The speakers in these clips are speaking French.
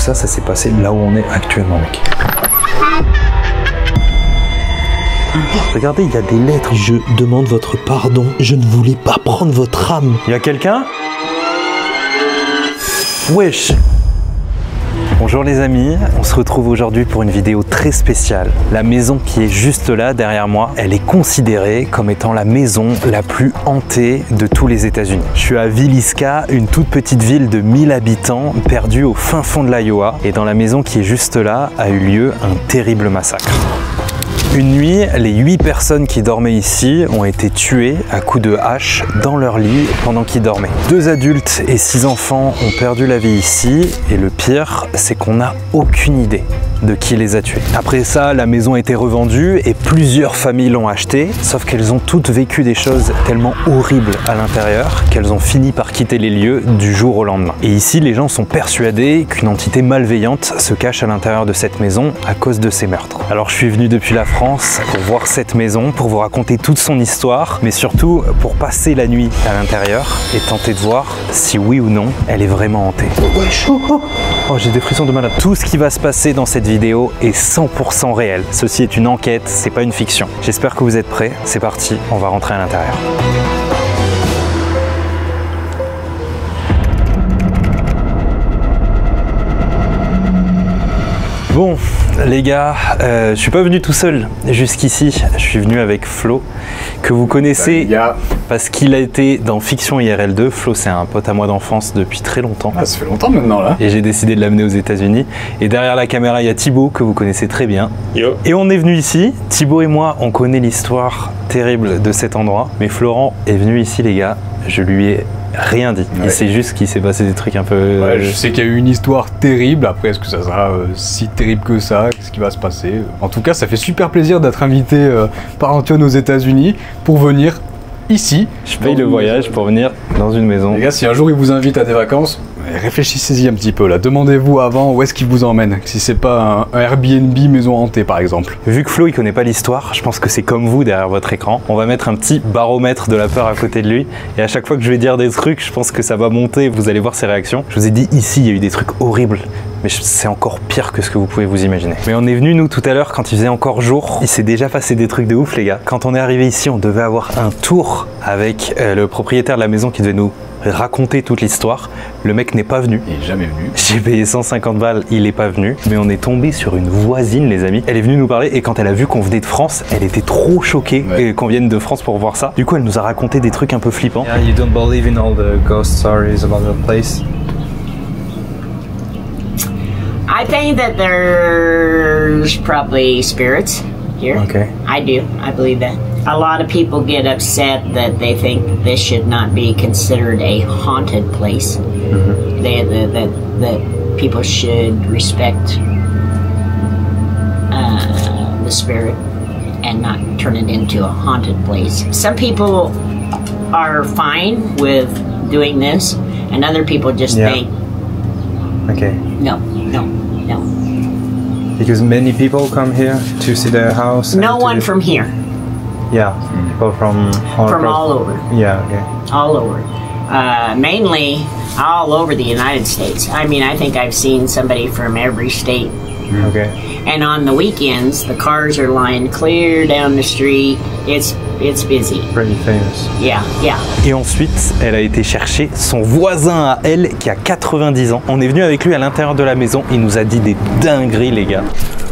ça, ça s'est passé là où on est actuellement, mec. Regardez, il y a des lettres. Je demande votre pardon. Je ne voulais pas prendre votre âme. Il y a quelqu'un? Wesh. Bonjour les amis, on se retrouve aujourd'hui pour une vidéo très spéciale. La maison qui est juste là derrière moi, elle est considérée comme étant la maison la plus hantée de tous les États-Unis. Je suis à Villisca, une toute petite ville de 1000 habitants perdue au fin fond de l'Iowa. Et dans la maison qui est juste là a eu lieu un terrible massacre. Une nuit, les 8 personnes qui dormaient ici ont été tuées à coups de hache dans leur lit pendant qu'ils dormaient. 2 adultes et 6 enfants ont perdu la vie ici et le pire, c'est qu'on n'a aucune idée de qui les a tués. Après ça, la maison a été revendue et plusieurs familles l'ont achetée, sauf qu'elles ont toutes vécu des choses tellement horribles à l'intérieur qu'elles ont fini par quitter les lieux du jour au lendemain. Et ici, les gens sont persuadés qu'une entité malveillante se cache à l'intérieur de cette maison à cause de ces meurtres. Alors je suis venu depuis la France pour voir cette maison, pour vous raconter toute son histoire, mais surtout pour passer la nuit à l'intérieur et tenter de voir si oui ou non elle est vraiment hantée. Oh, j'ai des frissons de malade. Tout ce qui va se passer dans cette vidéo est 100% réel. Ceci est une enquête, c'est pas une fiction. J'espère que vous êtes prêts. C'est parti, on va rentrer à l'intérieur. Bon, les gars, je suis pas venu tout seul jusqu'ici. Je suis venu avec Flo, que vous connaissez parce qu'il a été dans Fiction IRL 2. Flo, c'est un pote à moi d'enfance depuis très longtemps. Ah, ça fait longtemps maintenant là. Et j'ai décidé de l'amener aux États-Unis. Et derrière la caméra, il y a Thibaut, que vous connaissez très bien. Yo. Et on est venu ici. Thibaut et moi, on connaît l'histoire terrible de cet endroit. Mais Florent est venu ici, les gars. Je lui ai rien dit. Ouais. Il sait juste qu'il s'est passé des trucs un peu... Ouais, je sais qu'il y a eu une histoire terrible. Après, est-ce que ça sera si terrible que ça? Qu'est-ce qui va se passer? En tout cas, ça fait super plaisir d'être invité par Antoine aux États-Unis pour venir ici. Je paye le voyage pour venir dans une maison. Les gars, si un jour il vous invite à des vacances, réfléchissez-y un petit peu là. Demandez-vous avant où est-ce qu'il vous emmène. Si c'est pas un Airbnb maison hantée par exemple. Vu que Flo il connaît pas l'histoire, je pense que c'est comme vous derrière votre écran. On va mettre un petit baromètre de la peur à côté de lui. Et à chaque fois que je vais dire des trucs, je pense que ça va monter. Vous allez voir ses réactions. Je vous ai dit ici, il y a eu des trucs horribles. Mais c'est encore pire que ce que vous pouvez vous imaginer. Mais on est venu nous tout à l'heure quand il faisait encore jour. Il s'est déjà passé des trucs de ouf les gars. Quand on est arrivé ici, on devait avoir un tour avec le propriétaire de la maison qui devait nous raconter toute l'histoire. Le mec n'est pas venu. Il est jamais venu. J'ai payé 150 balles, il n'est pas venu. Mais on est tombé sur une voisine les amis. Elle est venue nous parler et quand elle a vu qu'on venait de France, elle était trop choquée qu'on vienne de France pour voir ça. Du coup elle nous a raconté des trucs un peu flippants. Yeah, you don't believe in all the ghost stories about the place? I think that there's probably spirits here. Okay. I do. I believe that. A lot of people get upset that they think this should not be considered a haunted place. That people should respect the spirit and not turn it into a haunted place. Some people are fine with doing this, and other people just think, Okay. no, no, no. Because many people come here to see the house. No one from here. Yeah, people from All over. Yeah, okay. All over. Mainly all over the United States. I mean, I think I've seen somebody from every state. Okay. And on the weekends, the cars are lying clear down the street. It's busy. Pretty famous. Yeah, yeah. Et ensuite, elle a été chercher son voisin à elle qui a 90 ans. On est venu avec lui à l'intérieur de la maison. Il nous a dit des dingueries, les gars.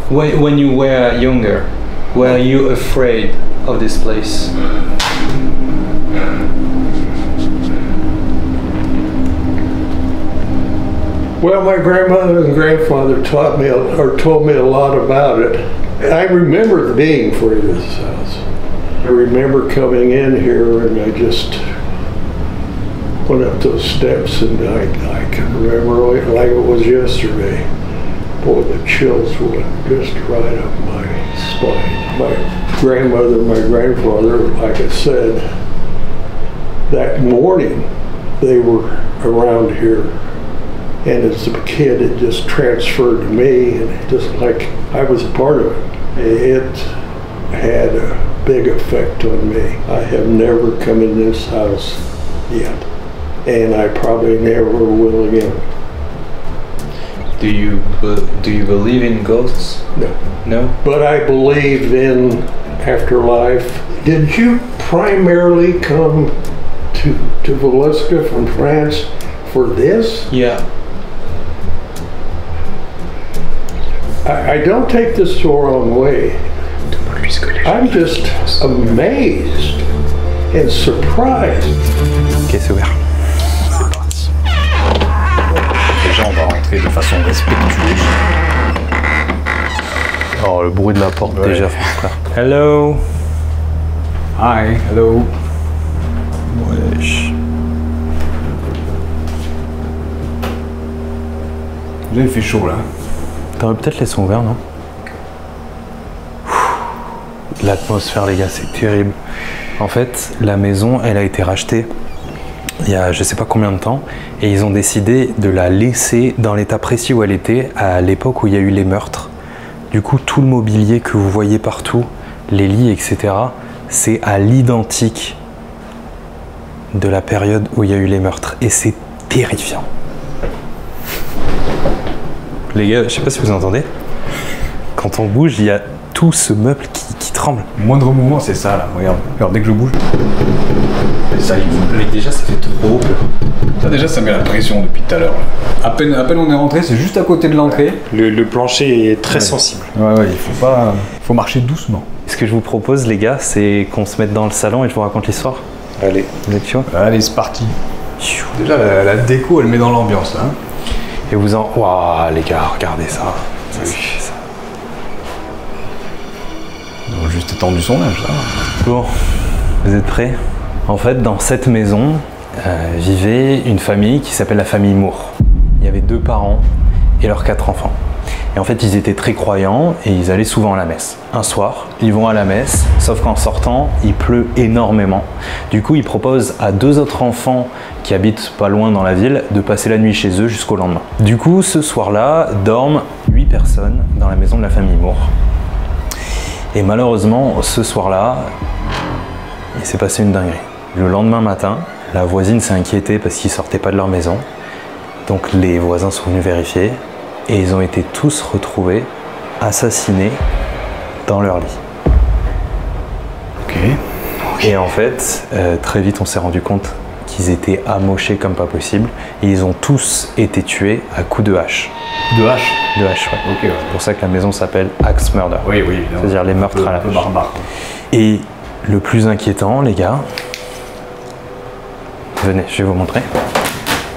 When you were younger, were you afraid of this place? Well, my grandmother and grandfather taught me or told me a lot about it. I remember being afraid of this house. I remember coming in here and I just went up those steps and I can remember like it was yesterday. Boy, the chills went just right up my spine. My grandmother and my grandfather, like I said, that morning they were around here. And as a kid, it just transferred to me, and just like I was a part of it. It had a big effect on me. I have never come in this house yet, and I probably never will again. Do you believe in ghosts? No. No? But I believe in afterlife. Did you primarily come to Villisca from France for this? Yeah. I don't take this the wrong way. I'm just amazed and surprised. Ok, c'est ouvert. C'est parti. Déjà, on va rentrer de façon respectueuse. Oh, le bruit de la porte Ouais. déjà, frère. Hello. Hi, hello. Wesh. Déjà, il fait chaud là. T'aurais peut-être laissé ouvert, non? L'atmosphère, les gars, c'est terrible. En fait, la maison, elle a été rachetée il y a je sais pas combien de temps et ils ont décidé de la laisser dans l'état précis où elle était à l'époque où il y a eu les meurtres. Du coup, tout le mobilier que vous voyez partout, les lits, etc., c'est à l'identique de la période où il y a eu les meurtres. Et c'est terrifiant. Les gars, je sais pas si vous entendez. Quand on bouge, il y a tout ce meuble qui tremble. Le moindre mouvement, c'est ça là. Regarde. Regarde, dès que je bouge. Et ça, Mais déjà, ça fait trop peur. ça déjà, ça met la pression depuis tout à l'heure. À peine on est rentré, c'est juste à côté de l'entrée. Le plancher est très sensible. Ouais, il faut pas. Faut marcher doucement. Ce que je vous propose, les gars, c'est qu'on se mette dans le salon et je vous raconte l'histoire. Allez. Vous êtes chaud? Allez, c'est parti. Déjà, la déco, elle met dans l'ambiance là. Et vous en... Waouh, les gars, regardez ça. Ça, c'est ça. On a juste étendu son âge là. Bon, vous êtes prêts? En fait, dans cette maison vivait une famille qui s'appelle la famille Moore. Il y avait 2 parents et leurs 4 enfants. Et en fait, ils étaient très croyants et ils allaient souvent à la messe. Un soir, ils vont à la messe, sauf qu'en sortant, il pleut énormément. Du coup, ils proposent à 2 autres enfants qui habitent pas loin dans la ville de passer la nuit chez eux jusqu'au lendemain. Du coup, ce soir-là, dorment 8 personnes dans la maison de la famille Moore. Et malheureusement, ce soir-là, il s'est passé une dinguerie. Le lendemain matin, la voisine s'est inquiétée parce qu'ils sortaient pas de leur maison. Donc les voisins sont venus vérifier et ils ont été tous retrouvés assassinés dans leur lit. Ok. Et en fait, très vite on s'est rendu compte qu'ils étaient amochés comme pas possible et ils ont tous été tués à coups de hache. De hache. De hache, ouais. Ok, ouais. C'est pour ça que la maison s'appelle Axe Murder. Oui, évidemment. C'est-à-dire les meurtres à la Un peu hache. barbare. Et le plus inquiétant, les gars, venez, je vais vous montrer,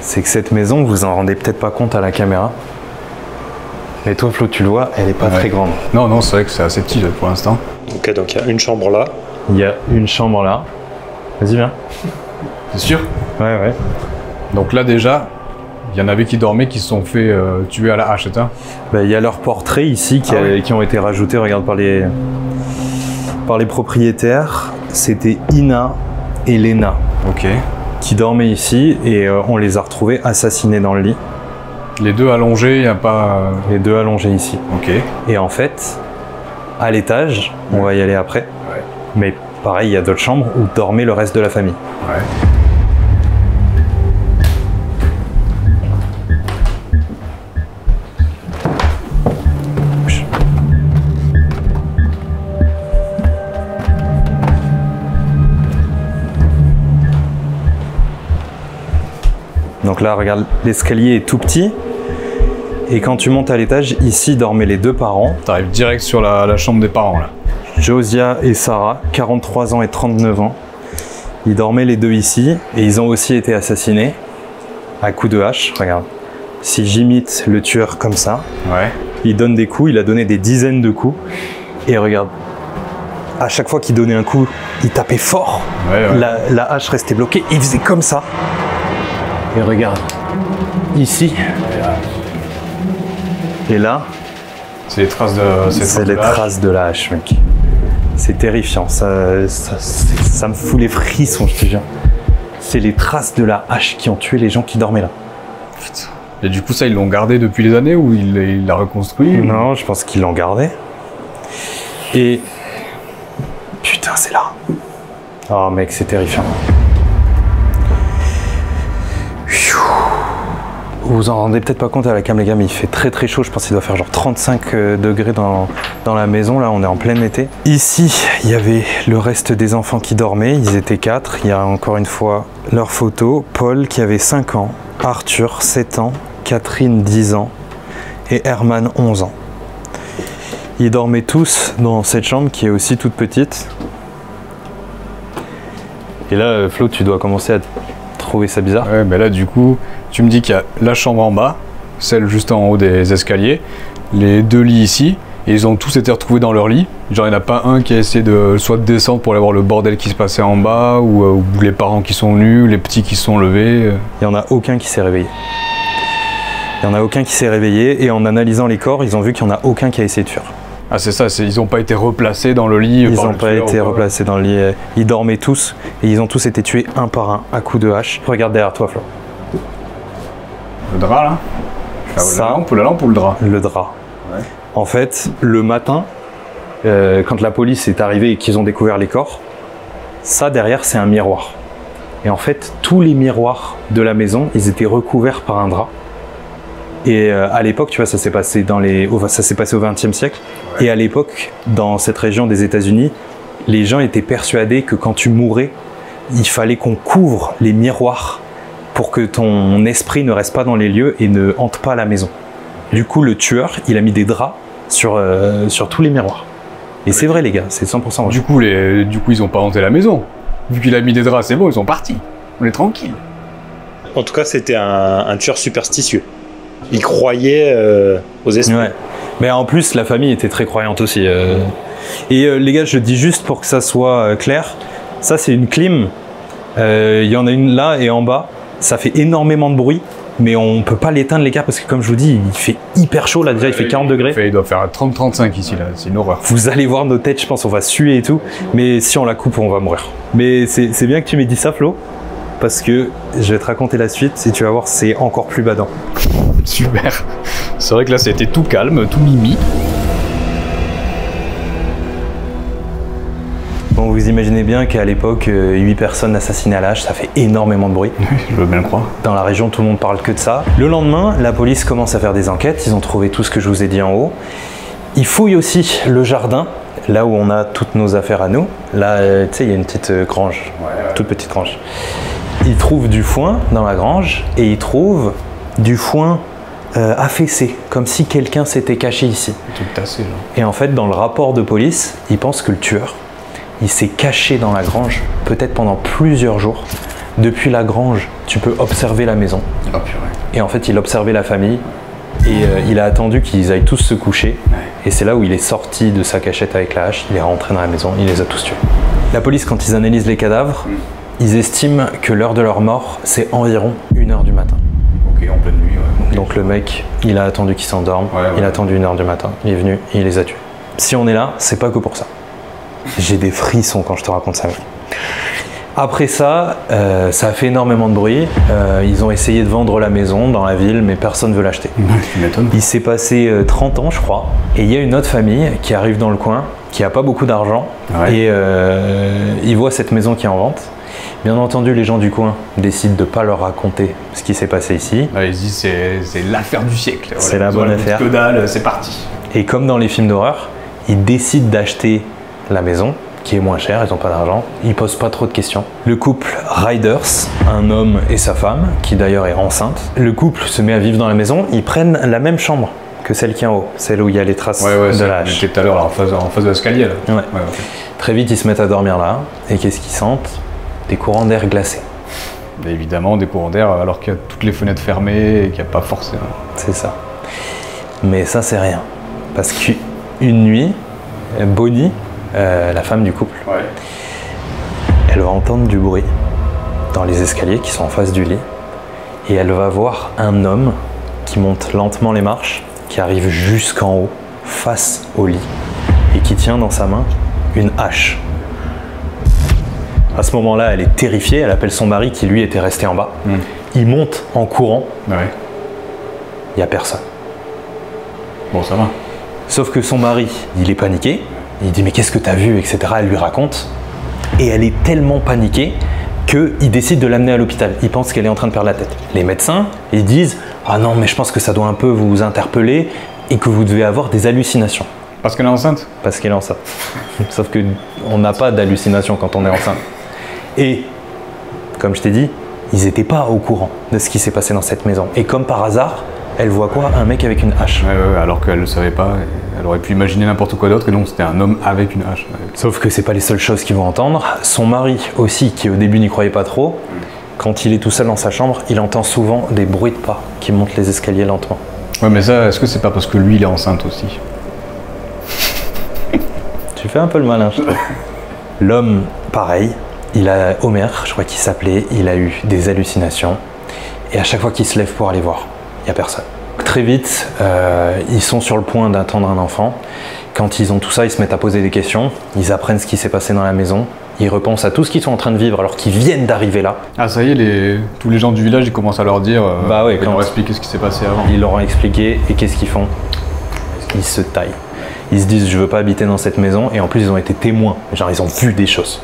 c'est que cette maison, vous en rendez peut-être pas compte à la caméra, mais toi, Flo, tu le vois, elle est pas très grande. Non, c'est vrai que c'est assez petit là, pour l'instant. Ok, donc il y a une chambre là. Il y a une chambre là. Vas-y, viens. C'est sûr. Ouais. Donc là déjà, il y en avait qui dormaient, qui se sont fait tuer à la hache, c'est ça? Il y a leurs portraits ici qui ont été rajoutés, regarde, par les propriétaires. C'était Ina et Lena Ok. qui dormaient ici et on les a retrouvés assassinés dans le lit. Les 2 allongés, il n'y a pas... Les 2 allongés ici. Ok. Et en fait, à l'étage, on va y aller après, Ouais. mais pareil, il y a d'autres chambres où dormait le reste de la famille. Ouais. Donc là, regarde, l'escalier est tout petit. Et quand tu montes à l'étage, ici dormaient les 2 parents, T'arrives direct sur la chambre des parents là. Josia et Sarah, 43 ans et 39 ans. Ils dormaient les 2 ici et ils ont aussi été assassinés à coups de hache. Regarde, si j'imite le tueur comme ça, Ouais. il donne des coups, il a donné des dizaines de coups. Et regarde, à chaque fois qu'il donnait un coup, il tapait fort. Ouais. La hache restait bloquée, il faisait comme ça. Et regarde, ici. Et là, C'est les traces de... c'est les traces de la hache, mec. C'est terrifiant, ça me fout les frissons, je te jure. C'est les traces de la hache qui ont tué les gens qui dormaient là. Et du coup, ça, ils l'ont gardé depuis les années ou il l'a reconstruit? Non, je pense qu'ils l'ont gardé. Et... Putain, c'est là. Oh mec, c'est terrifiant. Vous vous en rendez peut-être pas compte à la cam les gars, mais il fait très très chaud. Je pense qu'il doit faire genre 35 degrés dans la maison. Là, on est en plein été. Ici, il y avait le reste des enfants qui dormaient. Ils étaient 4. Il y a encore une fois leur photo. Paul qui avait 5 ans, Arthur 7 ans, Catherine 10 ans et Herman 11 ans. Ils dormaient tous dans cette chambre qui est aussi toute petite. Et là, Flo, tu dois commencer à trouver ça bizarre. Ouais, mais là, du coup, tu me dis qu'il y a la chambre en bas, celle juste en haut des escaliers, les 2 lits ici, et ils ont tous été retrouvés dans leur lit. Genre, il n'y en a pas un qui a essayé de soit de descendre pour aller voir le bordel qui se passait en bas, ou les parents qui sont venus, les petits qui se sont levés. Il n'y en a aucun qui s'est réveillé. Il n'y en a aucun qui s'est réveillé, et en analysant les corps, ils ont vu qu'il n'y en a aucun qui a essayé de fuir. Ah, c'est ça, ils n'ont pas été replacés dans le lit. Ils n'ont pas été replacés dans le lit. Ils dormaient tous, et ils ont tous été tués un par un, à coups de hache. Regarde derrière toi, Flo. Le drap, là? Ça, la lampe ou le drap? Le drap. Ouais. En fait, le matin, quand la police est arrivée et qu'ils ont découvert les corps, ça derrière, c'est un miroir. Et en fait, tous les miroirs de la maison, ils étaient recouverts par un drap. Et à l'époque, tu vois, ça s'est passé au XXe siècle. Ouais. Et à l'époque, dans cette région des États-Unis, les gens étaient persuadés que quand tu mourais, il fallait qu'on couvre les miroirs pour que ton esprit ne reste pas dans les lieux et ne hante pas la maison. Du coup, le tueur, il a mis des draps sur tous les miroirs. Et c'est vrai, les gars, c'est 100% vrai. Du coup, ils ont pas hanté la maison. Vu qu'il a mis des draps, c'est bon, ils sont partis. On est tranquille. En tout cas, c'était un tueur superstitieux. Il croyait aux esprits. Ouais. Mais en plus, la famille était très croyante aussi. Et les gars, je dis juste pour que ça soit clair, ça c'est une clim. Il y en a une là et en bas. Ça fait énormément de bruit, mais on peut pas l'éteindre les gars parce que comme je vous dis, il fait hyper chaud là déjà, il fait 40 degrés. Il doit faire 30-35 ici là, c'est une horreur. Vous allez voir nos têtes, je pense, on va suer et tout. Mais si on la coupe, on va mourir. Mais c'est bien que tu m'aies dit ça, Flo, parce que je vais te raconter la suite et tu vas voir, c'est encore plus badant. Super. C'est vrai que là, c'était tout calme, tout mimi. Bon, vous imaginez bien qu'à l'époque, 8 personnes assassinées à la hache, ça fait énormément de bruit. Oui, je veux bien le croire. Dans la région, tout le monde parle que de ça. Le lendemain, la police commence à faire des enquêtes. Ils ont trouvé tout ce que je vous ai dit en haut. Ils fouillent aussi le jardin, là où on a toutes nos affaires à nous. Là, tu sais, il y a une petite grange, toute petite grange. Ils trouvent du foin dans la grange et ils trouvent du foin affaissé, comme si quelqu'un s'était caché ici. Tout tassé, genre. Et en fait, dans le rapport de police, ils pensent que le tueur, il s'est caché dans la grange, peut-être pendant plusieurs jours. Depuis la grange, tu peux observer la maison. Oh, purée. Et en fait, il observait la famille et il a attendu qu'ils aillent tous se coucher. Ouais. Et c'est là où il est sorti de sa cachette avec la hache, il est rentré dans la maison, il les a tous tués. La police, quand ils analysent les cadavres, ils estiment que l'heure de leur mort, c'est environ 1h du matin. Ok, en pleine nuit, ouais. Donc le mec, il a attendu qu'ils s'endorment, il a attendu 1h du matin, il est venu et il les a tués. Si on est là, c'est pas que pour ça. J'ai des frissons quand je te raconte ça. Après ça, ça a fait énormément de bruit. Ils ont essayé de vendre la maison dans la ville, mais personne ne veut l'acheter. Il s'est passé 30 ans, je crois. Et il y a une autre famille qui arrive dans le coin, qui n'a pas beaucoup d'argent. Ouais. Et ils voient cette maison qui est en vente. Bien entendu, les gens du coin décident de ne pas leur raconter ce qui s'est passé ici. Ouais, ils disent c'est l'affaire du siècle. Voilà, c'est la bonne affaire. Que dalle, c'est parti. Et comme dans les films d'horreur, ils décident d'acheter la maison, qui est moins chère, ils n'ont pas d'argent, ils posent pas trop de questions. Le couple Riders, un homme et sa femme, qui d'ailleurs est enceinte, le couple se met à vivre dans la maison, ils prennent la même chambre que celle qui est en haut, celle où il y a les traces de la hache. Tout à l'heure, en face de l'escalier. Ouais. Okay. Très vite, ils se mettent à dormir là, et qu'est-ce qu'ils sentent? Des courants d'air glacés. Et évidemment, des courants d'air alors qu'il y a toutes les fenêtres fermées et qu'il n'y a pas forcément. C'est ça. Mais ça, c'est rien. Parce qu'une nuit, Bonnie, la femme du couple, elle va entendre du bruit dans les escaliers qui sont en face du lit et elle va voir un homme qui monte lentement les marches, qui arrive jusqu'en haut, face au lit et qui tient dans sa main une hache. À ce moment-là, elle est terrifiée, elle appelle son mari qui lui était resté en bas. Il monte en courant, il n'y a personne. Bon, ça va. Sauf que son mari, il est paniqué. Il dit mais qu'est-ce que t'as vu, etc. Elle lui raconte. Et elle est tellement paniquée qu'il décide de l'amener à l'hôpital. Il pense qu'elle est en train de perdre la tête. Les médecins, ils disent ah non mais je pense que ça doit un peu vous interpeller et que vous devez avoir des hallucinations. Parce qu'elle est enceinte? Parce qu'elle est enceinte. Sauf que on n'a pas d'hallucination quand on est enceinte. Et comme je t'ai dit, ils n'étaient pas au courant de ce qui s'est passé dans cette maison. Et comme par hasard, elle voit quoi? Un mec avec une hache. Ouais, alors qu'elle ne savait pas. Elle aurait pu imaginer n'importe quoi d'autre, et non, c'était un homme avec une hache. Sauf que c'est pas les seules choses qu'ils vont entendre. Son mari aussi, qui au début n'y croyait pas trop, quand il est tout seul dans sa chambre, il entend souvent des bruits de pas qui montent les escaliers lentement. Ouais, mais ça, est-ce que c'est pas parce que lui, il est enceinte aussi? Tu fais un peu le malin. L'homme, pareil, il a Homer, je crois qu'il s'appelait, il a eu des hallucinations. Et à chaque fois qu'il se lève pour aller voir, il n'y a personne. Très vite, ils sont sur le point d'attendre un enfant. Quand ils ont tout ça, ils se mettent à poser des questions. Ils apprennent ce qui s'est passé dans la maison. Ils repensent à tout ce qu'ils sont en train de vivre alors qu'ils viennent d'arriver là. Ah ça y est, tous les gens du village, ils commencent à leur dire, bah ouais, ils leur expliquer ce qui s'est passé avant. Ils leur ont expliqué, et qu'est-ce qu'ils font? Ils se taillent. Ils se disent, je veux pas habiter dans cette maison, et en plus ils ont été témoins, genre ils ont vu des choses.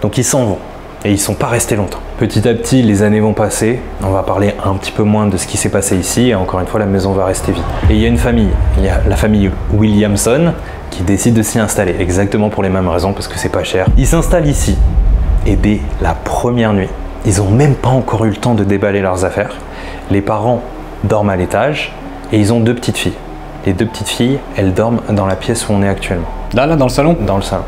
Donc ils s'en vont, et ils sont pas restés longtemps. Petit à petit, les années vont passer, on va parler un petit peu moins de ce qui s'est passé ici, et encore une fois, la maison va rester vide. Et il y a une famille, il y a la famille Williamson, qui décide de s'y installer, exactement pour les mêmes raisons, parce que c'est pas cher. Ils s'installent ici, et dès la première nuit, ils ont même pas encore eu le temps de déballer leurs affaires. Les parents dorment à l'étage, et ils ont 2 petites filles. Les 2 petites filles, elles dorment dans la pièce où on est actuellement. Là, dans le salon? Dans le salon.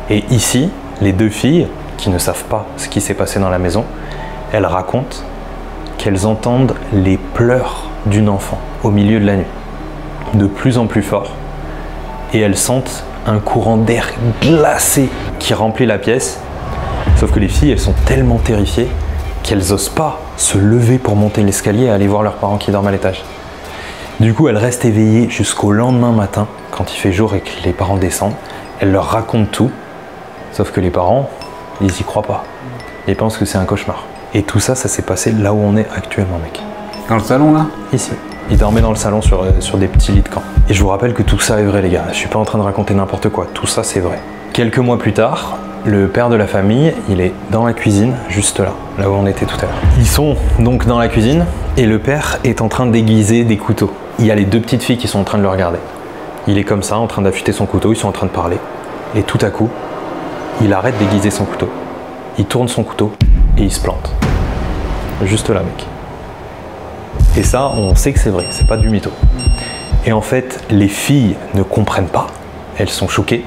Et ici, les 2 filles, qui ne savent pas ce qui s'est passé dans la maison, elles racontent qu'elles entendent les pleurs d'une enfant au milieu de la nuit, de plus en plus fort, et elles sentent un courant d'air glacé qui remplit la pièce. Sauf que les filles, elles sont tellement terrifiées qu'elles n'osent pas se lever pour monter l'escalier et aller voir leurs parents qui dorment à l'étage. Du coup, elles restent éveillées jusqu'au lendemain matin, quand il fait jour et que les parents descendent. Elles leur racontent tout, sauf que les parents, ils y croient pas. Ils pensent que c'est un cauchemar. Et tout ça, ça s'est passé là où on est actuellement, mec. Dans le salon, là? Ici. Ils dormaient dans le salon sur des petits lits de camp. Et je vous rappelle que tout ça est vrai, les gars. Je suis pas en train de raconter n'importe quoi. Tout ça, c'est vrai. Quelques mois plus tard, le père de la famille, il est dans la cuisine, juste là, là où on était tout à l'heure. Ils sont donc dans la cuisine, et le père est en train d'aiguiser des couteaux. Il y a les 2 petites filles qui sont en train de le regarder. Il est comme ça, en train d'affûter son couteau, ils sont en train de parler. Et tout à coup, il arrête d'aiguiser son couteau. Il tourne son couteau, et il se plante. Juste là, mec. Et ça, on sait que c'est vrai, c'est pas du mytho. Et en fait, les filles ne comprennent pas, elles sont choquées.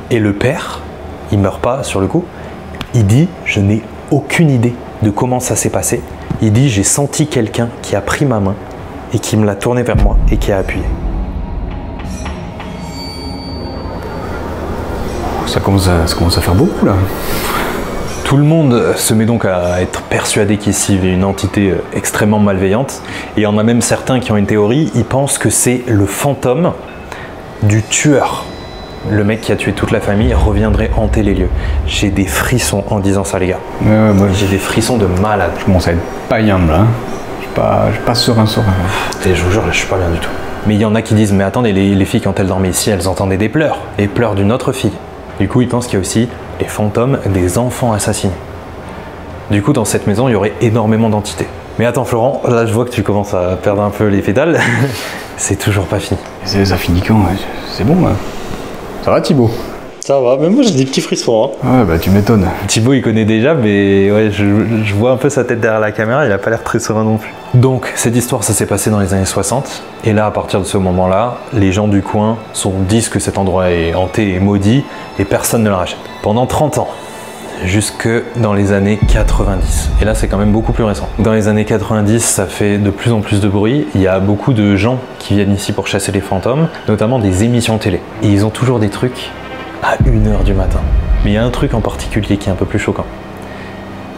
Et le père, il meurt pas sur le coup, il dit « je n'ai aucune idée de comment ça s'est passé ». Il dit « j'ai senti quelqu'un qui a pris ma main et qui me l'a tourné vers moi et qui a appuyé ». Ça commence à faire beaucoup là. Tout le monde se met donc à être persuadé qu'ici il y a une entité extrêmement malveillante. Et il y en a même certains qui ont une théorie, ils pensent que c'est le fantôme du tueur. Le mec qui a tué toute la famille reviendrait hanter les lieux. J'ai des frissons en disant ça, les gars. Ouais, moi j'ai des frissons de malade. Je commence à être païen là. Je suis pas serein. Et je vous jure, là, je suis pas bien du tout. Mais il y en a qui disent, mais attendez, les filles quand elles dormaient ici, elles entendaient des pleurs. Les pleurs d'une autre fille. Du coup, ils pensent qu'il y a aussi les fantômes des enfants assassinés. Du coup, dans cette maison, il y aurait énormément d'entités. Mais attends, Florent, là, je vois que tu commences à perdre un peu les pédales. C'est toujours pas fini. Ça finit quand? C'est bon, là. Ça va, Thibaut? Ça va, même moi j'ai des petits frissons. Hein. Ouais, bah tu m'étonnes. Thibaut, il connaît déjà, mais ouais, je vois un peu sa tête derrière la caméra, il a pas l'air très serein non plus. Donc, cette histoire, ça s'est passé dans les années 60. Et là, à partir de ce moment-là, les gens du coin disent que cet endroit est hanté et maudit, et personne ne le rachète. Pendant 30 ans. Jusque dans les années 90. Et là, c'est quand même beaucoup plus récent. Dans les années 90, ça fait de plus en plus de bruit. Il y a beaucoup de gens qui viennent ici pour chasser les fantômes, notamment des émissions télé. Et ils ont toujours des trucs à 1h du matin. Mais il y a un truc en particulier qui est un peu plus choquant.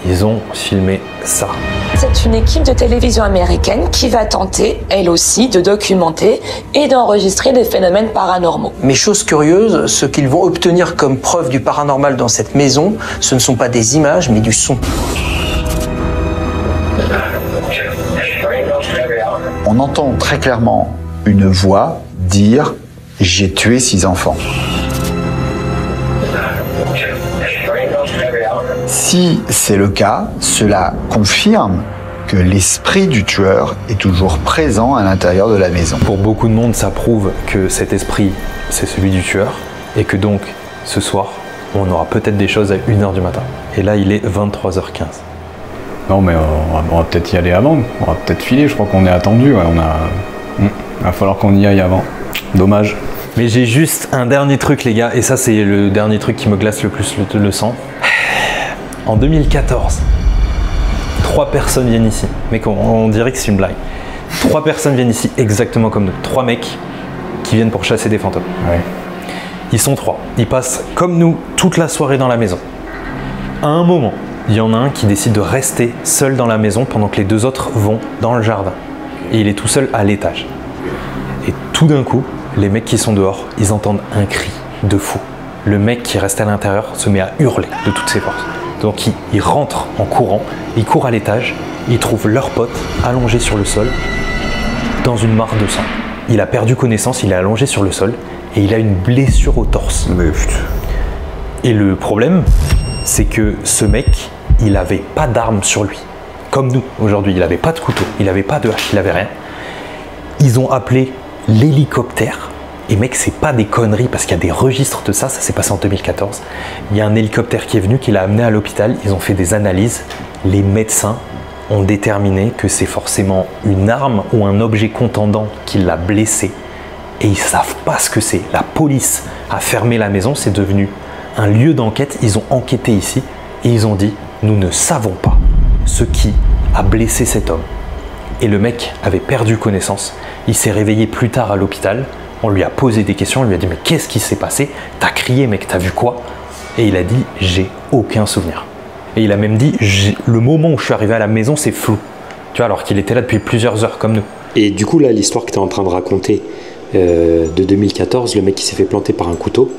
Ils ont filmé ça. C'est une équipe de télévision américaine qui va tenter, elle aussi, de documenter et d'enregistrer des phénomènes paranormaux. Mais chose curieuse, ce qu'ils vont obtenir comme preuve du paranormal dans cette maison, ce ne sont pas des images, mais du son. On entend très clairement une voix dire « J'ai tué 6 enfants ». Si c'est le cas, cela confirme que l'esprit du tueur est toujours présent à l'intérieur de la maison. Pour beaucoup de monde, ça prouve que cet esprit, c'est celui du tueur, et que donc, ce soir, on aura peut-être des choses à 1h du matin. Et là, il est 23h15. Non, mais on va peut-être y aller avant. On va peut-être filer. Je crois qu'on est attendu. Ouais, il va falloir qu'on y aille avant. Dommage. Mais j'ai juste un dernier truc, les gars, et ça, c'est le dernier truc qui me glace le plus le sang. En 2014, 3 personnes viennent ici. Mec, on dirait que c'est une blague. 3 personnes viennent ici exactement comme nous. 3 mecs qui viennent pour chasser des fantômes. Ouais. Ils sont 3. Ils passent comme nous toute la soirée dans la maison. À un moment, il y en a un qui décide de rester seul dans la maison pendant que les 2 autres vont dans le jardin. Et il est tout seul à l'étage. Et tout d'un coup, les mecs qui sont dehors, ils entendent un cri de fou. Le mec qui reste à l'intérieur se met à hurler de toutes ses forces. Donc il rentre en courant, il court à l'étage, il trouve leur pote allongé sur le sol, dans une mare de sang. Il a perdu connaissance, il est allongé sur le sol et il a une blessure au torse. Mais putain. Et le problème, c'est que ce mec, il n'avait pas d'arme sur lui. Comme nous, aujourd'hui, il n'avait pas de couteau, il n'avait pas de hache, il n'avait rien. Ils ont appelé l'hélicoptère. Et mec, c'est pas des conneries parce qu'il y a des registres de ça, ça s'est passé en 2014. Il y a un hélicoptère qui est venu, qui l'a amené à l'hôpital, ils ont fait des analyses. Les médecins ont déterminé que c'est forcément une arme ou un objet contendant qui l'a blessé. Et ils savent pas ce que c'est. La police a fermé la maison, c'est devenu un lieu d'enquête. Ils ont enquêté ici et ils ont dit, nous ne savons pas ce qui a blessé cet homme. Et le mec avait perdu connaissance. Il s'est réveillé plus tard à l'hôpital. On lui a posé des questions. On lui a dit, mais qu'est-ce qui s'est passé? T'as crié, mec, t'as vu quoi? Et il a dit, j'ai aucun souvenir. Et il a même dit, le moment où je suis arrivé à la maison, c'est flou. Tu vois, alors qu'il était là depuis plusieurs heures, comme nous. Et du coup, là, l'histoire que tu es en train de raconter de 2014, le mec qui s'est fait planter par un couteau,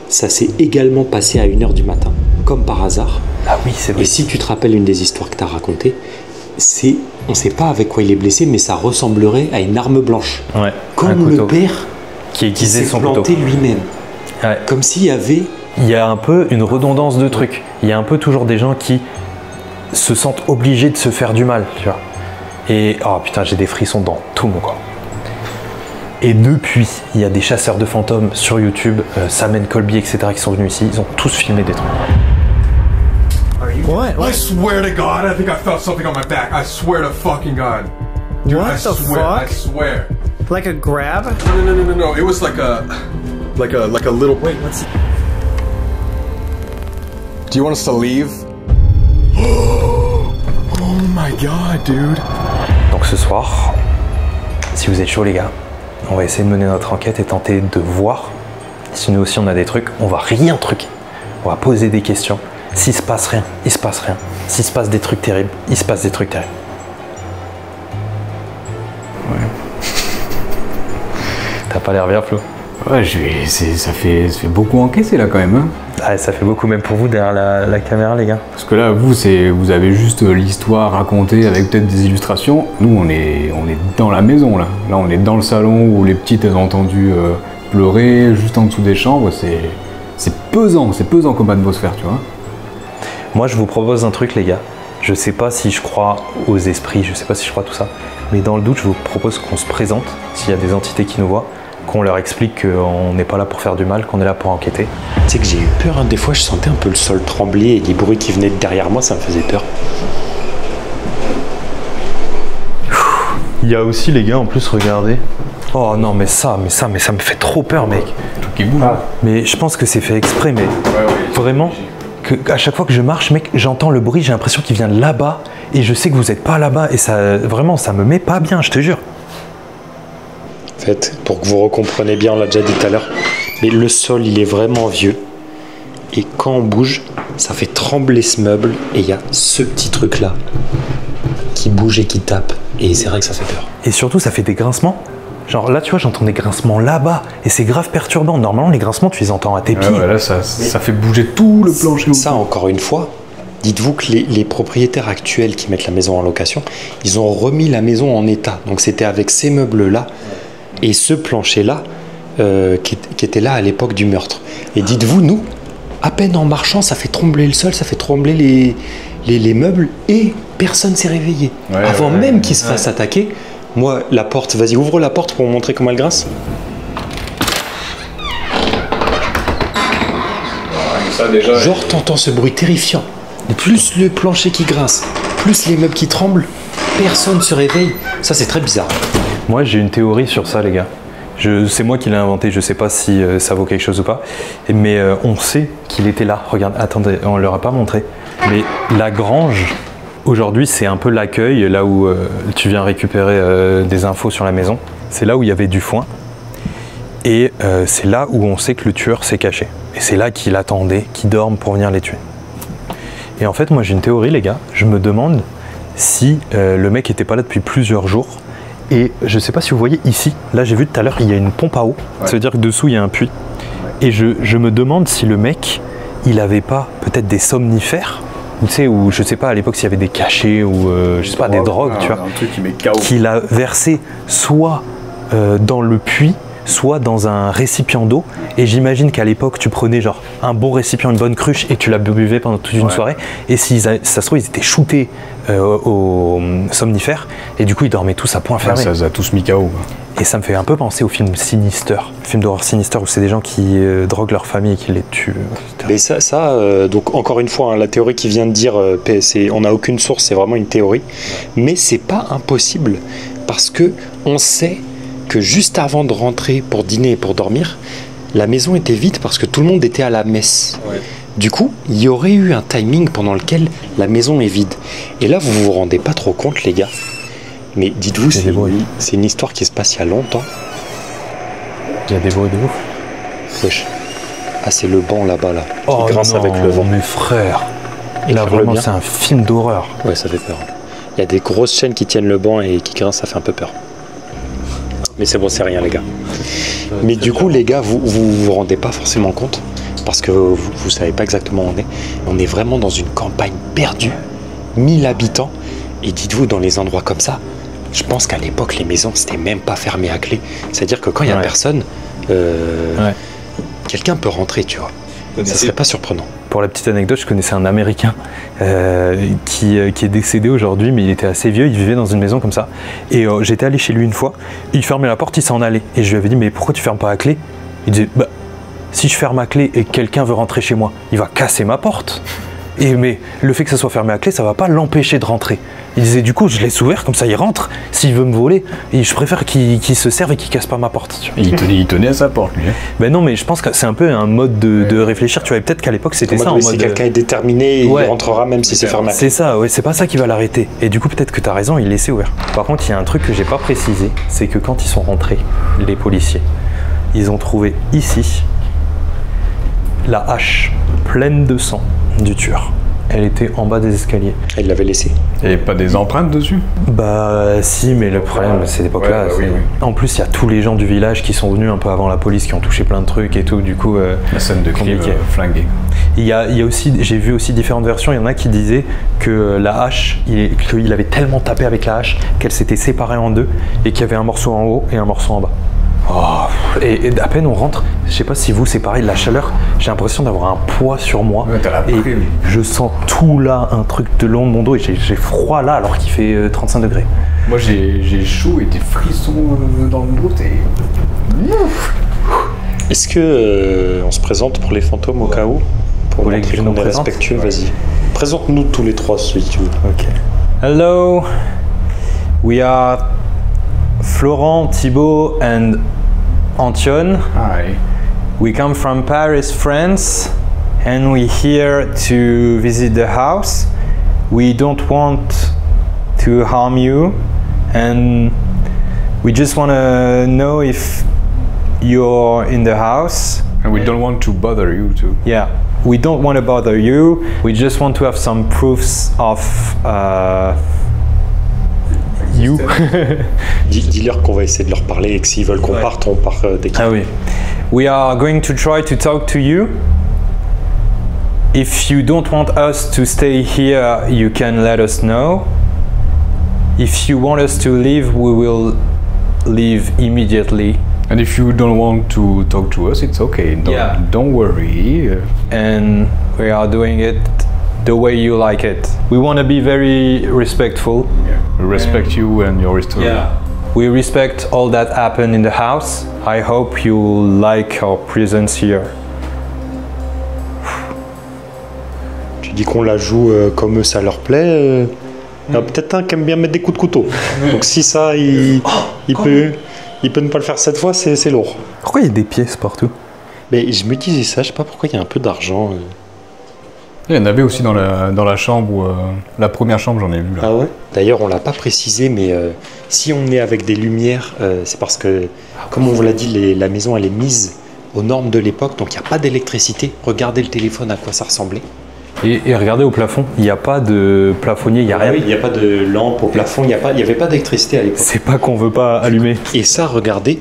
ça s'est également passé à 1h du matin, comme par hasard. Ah oui, c'est vrai. Et si tu te rappelles une des histoires que tu as racontées, c'est, on ne sait pas avec quoi il est blessé, mais ça ressemblerait à une arme blanche. Ouais, comme le père qui s'est son planté couteau lui-même. Ouais. Comme s'il y avait... Il y a un peu une redondance de trucs. Il y a un peu toujours des gens qui se sentent obligés de se faire du mal, tu vois. Et oh putain, j'ai des frissons dans tout mon corps. Et depuis, il y a des chasseurs de fantômes sur YouTube, Sam & Colby, etc., qui sont venus ici. Ils ont tous filmé des trucs. What? I swear to God, I think I felt something on my back. I swear to fucking God. Dude, What I the swear, fuck? I swear. Like a grab? No. It was like a little. Wait, what's... Do you want us to leave? Oh my God, dude. Donc ce soir, si vous êtes chaud les gars, on va essayer de mener notre enquête et tenter de voir si nous aussi on a des trucs. On va rien truquer. On va poser des questions. S'il se passe rien, il se passe rien. S'il se passe des trucs terribles, il se passe des trucs terribles. Ouais. T'as pas l'air bien, Flo? Ouais, ça fait beaucoup encaisser là quand même. Hein. Ah, ça fait beaucoup même pour vous derrière la caméra, les gars. Parce que là, vous avez juste l'histoire racontée avec peut-être des illustrations. Nous, on est dans la maison là. Là, on est dans le salon où les petites elles ont entendu pleurer, juste en dessous des chambres. C'est pesant comme atmosphère, tu vois. Moi, je vous propose un truc, les gars. Je sais pas si je crois aux esprits, je sais pas si je crois à tout ça. Mais dans le doute, je vous propose qu'on se présente, s'il y a des entités qui nous voient, qu'on leur explique qu'on n'est pas là pour faire du mal, qu'on est là pour enquêter. Tu sais que j'ai eu peur, hein. Des fois je sentais un peu le sol trembler et les bruits qui venaient de derrière moi, ça me faisait peur. Il y a aussi, les gars, en plus, regardez. Oh non, mais ça me fait trop peur, mec. Tout qui bouge. Ah, mais je pense que c'est fait exprès, mais vraiment, à chaque fois que je marche, mec, j'entends le bruit, j'ai l'impression qu'il vient de là-bas, et je sais que vous n'êtes pas là-bas, et ça, vraiment, ça me met pas bien, je te jure. En fait, pour que vous recompreniez bien, on l'a déjà dit tout à l'heure, mais le sol, il est vraiment vieux, et quand on bouge, ça fait trembler ce meuble, et il y a ce petit truc-là qui bouge et qui tape, et c'est vrai que ça fait peur. Et surtout, ça fait des grincements. Genre là, tu vois, j'entends des grincements là-bas, et c'est grave perturbant. Normalement, les grincements, tu les entends à tes pieds. Ouais, là, ça fait bouger tout le plancher. Ça, encore une fois, dites-vous que les propriétaires actuels qui mettent la maison en location, ils ont remis la maison en état. Donc c'était avec ces meubles-là et ce plancher-là qui était là à l'époque du meurtre. Et dites-vous, nous, À peine en marchant, ça fait trembler le sol, ça fait trembler les meubles et personne s'est réveillé. Avant même qu'il se fasse attaquer, moi, la porte, vas-y, ouvre la porte pour montrer comment elle grince. Ça, déjà, genre, t'entends ce bruit terrifiant. Plus le plancher qui grince, plus les meubles qui tremblent, personne se réveille. Ça, c'est très bizarre. Moi, j'ai une théorie sur ça, les gars. C'est moi qui l'ai inventé, je sais pas si ça vaut quelque chose ou pas, mais on sait qu'il était là. Regarde, attendez, on ne leur a pas montré. Mais la grange, aujourd'hui, c'est un peu l'accueil, là où tu viens récupérer des infos sur la maison. C'est là où il y avait du foin. Et c'est là où on sait que le tueur s'est caché. Et c'est là qu'il attendait, qu'il dorme pour venir les tuer. Et en fait, moi j'ai une théorie, les gars. Je me demande si le mec n'était pas là depuis plusieurs jours. Et je sais pas si vous voyez ici, là j'ai vu tout à l'heure, il y a une pompe à eau. Ça veut dire que dessous il y a un puits. Et je me demande si le mec, il avait pas peut-être des somnifères. Tu sais, ou je sais pas à l'époque s'il y avait des cachets ou je sais pas, des drogues, tu vois. Un truc qui met KO. Qu'il a versé soit dans le puits, soit dans un récipient d'eau. Et j'imagine qu'à l'époque, tu prenais genre un bon récipient, une bonne cruche et tu la buvais pendant toute une soirée. Et si ça se trouve, ils étaient shootés au somnifère et du coup, ils dormaient tous à point fermé. Ça les a tous mis KO. Et ça me fait un peu penser au film Sinister, le film d'horreur Sinister où c'est des gens qui droguent leur famille et qui les tuent. Mais donc encore une fois, hein, la théorie qui vient de dire, on n'a aucune source, c'est vraiment une théorie. Mais c'est pas impossible parce que on sait que juste avant de rentrer pour dîner et pour dormir, la maison était vide parce que tout le monde était à la messe. Du coup, il y aurait eu un timing pendant lequel la maison est vide. Et là, vous vous rendez pas trop compte, les gars. Mais dites-vous, c'est une histoire qui se passe il y a longtemps. Il y a des bruits de ouf. Wesh. Ah, c'est le banc là-bas, là, qui grince non, avec le vent. Mes frères. Et là, vraiment, c'est un film d'horreur. Ouais, ça fait peur. Il y a des grosses chaînes qui tiennent le banc et qui grincent, ça fait un peu peur. Mais c'est bon, c'est rien, les gars. Mais du coup, les gars, vous rendez pas forcément compte parce que vous savez pas exactement où on est. On est vraiment dans une campagne perdue, 1000 habitants. Et dites-vous, dans les endroits comme ça, je pense qu'à l'époque, les maisons, c'était même pas fermé à clé. C'est-à-dire que quand il y a personne, quelqu'un peut rentrer, tu vois. Ça serait pas surprenant. Pour la petite anecdote, je connaissais un Américain qui est décédé aujourd'hui, mais il était assez vieux, il vivait dans une maison comme ça. Et j'étais allé chez lui une fois, il fermait la porte, il s'en allait. Et je lui avais dit, mais pourquoi tu fermes pas la clé? Il disait, bah, si je ferme ma clé et que quelqu'un veut rentrer chez moi, il va casser ma porte. Mais le fait que ça soit fermé à clé, ça va pas l'empêcher de rentrer. Il disait, du coup, je laisse ouvert, comme ça il rentre. S'il veut me voler, et je préfère qu'il se serve et qu'il casse pas ma porte. Tu vois. Il tenait à sa porte, lui. Ben non, mais je pense que c'est un peu un mode de réfléchir. Tu vois, peut-être qu'à l'époque c'était ça. Si quelqu'un est déterminé, il rentrera même si c'est fermé. C'est ça, ouais, c'est pas ça qui va l'arrêter. Et du coup, peut-être que tu as raison, il laissait ouvert. Par contre, il y a un truc que j'ai pas précisé, c'est que quand ils sont rentrés, les policiers, ils ont trouvé ici la hache pleine de sang du tueur. Elle était en bas des escaliers. Elle l'avait laissée. Il n'y avait pas des empreintes dessus? Bah si, mais le problème, c'est cette époque-là. Oui. En plus, il y a tous les gens du village qui sont venus un peu avant la police, qui ont touché plein de trucs et tout, du coup... la scène de crime flinguée. Il y a aussi, j'ai vu aussi différentes versions, il y en a qui disaient que la hache, qu'il avait tellement tapé avec la hache qu'elle s'était séparée en deux et qu'il y avait un morceau en haut et un morceau en bas. Oh, et à peine on rentre, je sais pas si vous c'est pareil, de la chaleur, j'ai l'impression d'avoir un poids sur moi et je sens tout là, un truc de long de mon dos et j'ai froid là alors qu'il fait 35 degrés. Moi j'ai chaud et des frissons dans le dos. Est-ce que on se présente pour les fantômes au cas où? Pour montrer qu'on est respectueux, vas-y. Présente-nous tous les trois si tu veux. Ok. Hello, we are Florent, Thibaut and Antion. Hi. We come from Paris, France, and we're here to visit the house. We don't want to harm you, and we just want to know if you're in the house. And we don't want to bother you too. Yeah, we don't want to bother you. We just want to have some proofs of you. Dis-leur qu'on va essayer de leur parler et que s'ils veulent qu'on parte, on part dès qu'ils... Ah oui. We are going to try to talk to you. If you don't want us to stay here, you can let us know. If you want us to leave, we will leave immediately. And if you don't want to talk to us, it's okay. Don't worry. And we are doing it the way you like it. We want to be very respectful. We respect you and your history. We respect all that happened in the house. I hope you like our presence here. Tu dis qu'on la joue comme ça leur plaît. Il y en a peut-être un qui aime bien mettre des coups de couteau. Donc si ça, il peut ne pas le faire cette fois, c'est lourd. Pourquoi il y a des pièces partout? Mais je me disais ça, je sais pas pourquoi il y a un peu d'argent. Il y en avait aussi dans la chambre, la première chambre, j'en ai vu là. Ah ouais? D'ailleurs, on l'a pas précisé, mais si on est avec des lumières, c'est parce que, comme on vous l'a dit, la maison elle est mise aux normes de l'époque, donc il n'y a pas d'électricité. Regardez le téléphone à quoi ça ressemblait. Et regardez au plafond, il n'y a pas de plafonnier, il n'y a rien. Oui, il n'y a pas de lampe au plafond, il n'y avait pas d'électricité à l'époque. C'est pas qu'on veut pas allumer. Et ça, regardez,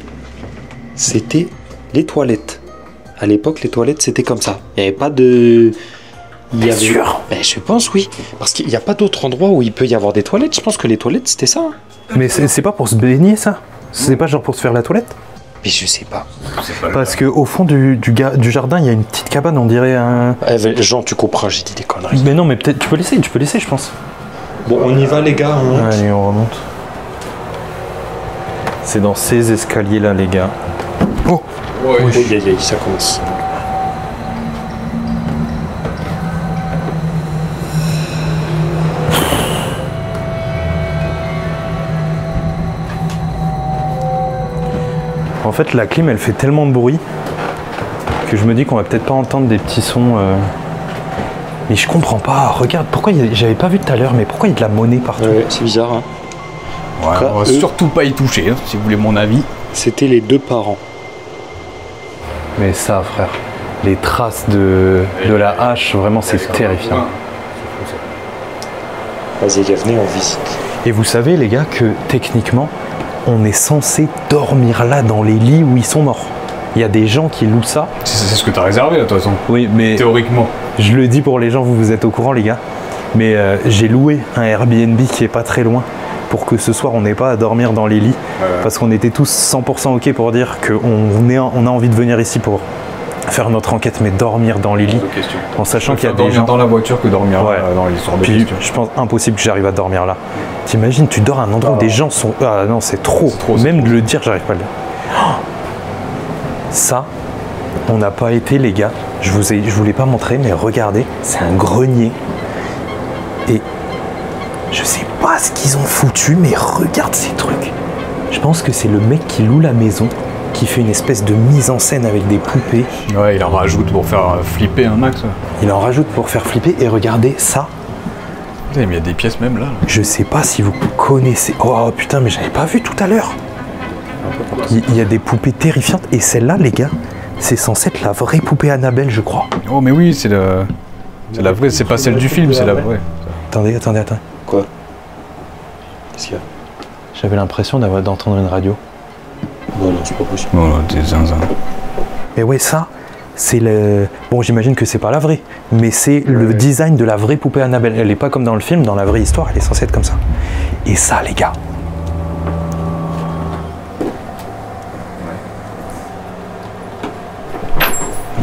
c'était les toilettes. À l'époque, les toilettes, c'était comme ça. Il n'y avait pas de... Bien sûr. Ben, je pense, oui. Parce qu'il n'y a pas d'autre endroit où il peut y avoir des toilettes. Je pense que les toilettes, c'était ça. Mais c'est pas pour se baigner, ça? C'est pas genre pour se faire la toilette? Mais je sais pas. Parce qu'au fond du jardin, il y a une petite cabane, on dirait un... Jean, tu comprends, j'ai dit des conneries. Mais non, mais peut-être tu peux laisser, je pense. Bon, on y va, les gars, on monte. Allez, on remonte. C'est dans ces escaliers-là, les gars. Oh! Oui, ça commence. En fait, la clim, elle fait tellement de bruit que je me dis qu'on va peut-être pas entendre des petits sons. Mais je comprends pas. Regarde, pourquoi j'avais pas vu tout à l'heure, mais pourquoi il y a de la monnaie partout? Ouais, c'est bizarre. Hein. Ouais, on va surtout pas y toucher, hein, si vous voulez mon avis. C'était les deux parents. Mais ça, frère, les traces de la hache, vraiment, c'est terrifiant. Vas-y, gars, venez, on visite. Et vous savez, les gars, que techniquement, on est censé dormir là, dans les lits où ils sont morts. Il y a des gens qui louent ça. C'est ce que tu as réservé, là, de toute façon. Oui, mais... Théoriquement. Je le dis pour les gens, vous êtes au courant, les gars. Mais j'ai loué un Airbnb qui est pas très loin pour que ce soir, on n'ait pas à dormir dans les lits. Parce qu'on était tous 100% OK pour dire qu'on a envie de venir ici pour faire notre enquête, mais dormir dans les lits. En sachant qu'il y a des gens... dans la voiture que dormir dans les histoires de Puis, je pense impossible que j'arrive à dormir là. T'imagines, tu dors à un endroit où des gens sont... Ah non, c'est trop. Même de le dire, j'arrive pas à le dire. Ça, on n'a pas été, les gars. Je voulais pas montrer, mais regardez, c'est un grenier. Et je sais pas ce qu'ils ont foutu, mais regarde ces trucs. Je pense que c'est le mec qui loue la maison, qui fait une espèce de mise en scène avec des poupées. Ouais, il en rajoute pour faire flipper un max. Il en rajoute pour faire flipper. Et regardez ça. Mais il y a des pièces même là. Je sais pas si vous connaissez... Oh putain, mais j'avais pas vu tout à l'heure. Il y a des poupées terrifiantes. Et celle-là, les gars, c'est censé être la vraie poupée Annabelle, je crois. Oh mais oui, c'est la vraie, c'est pas celle du film, c'est la vraie. Attendez. Quoi? Qu'est-ce qu'il y a? J'avais l'impression d'entendre une radio. Non, c'est pas possible. Oh, t'es zinzin. Mais ouais, ça, c'est le... Bon, j'imagine que c'est pas la vraie, mais c'est le design de la vraie poupée Annabelle. Elle est pas comme dans le film, dans la vraie histoire, elle est censée être comme ça. Et ça, les gars.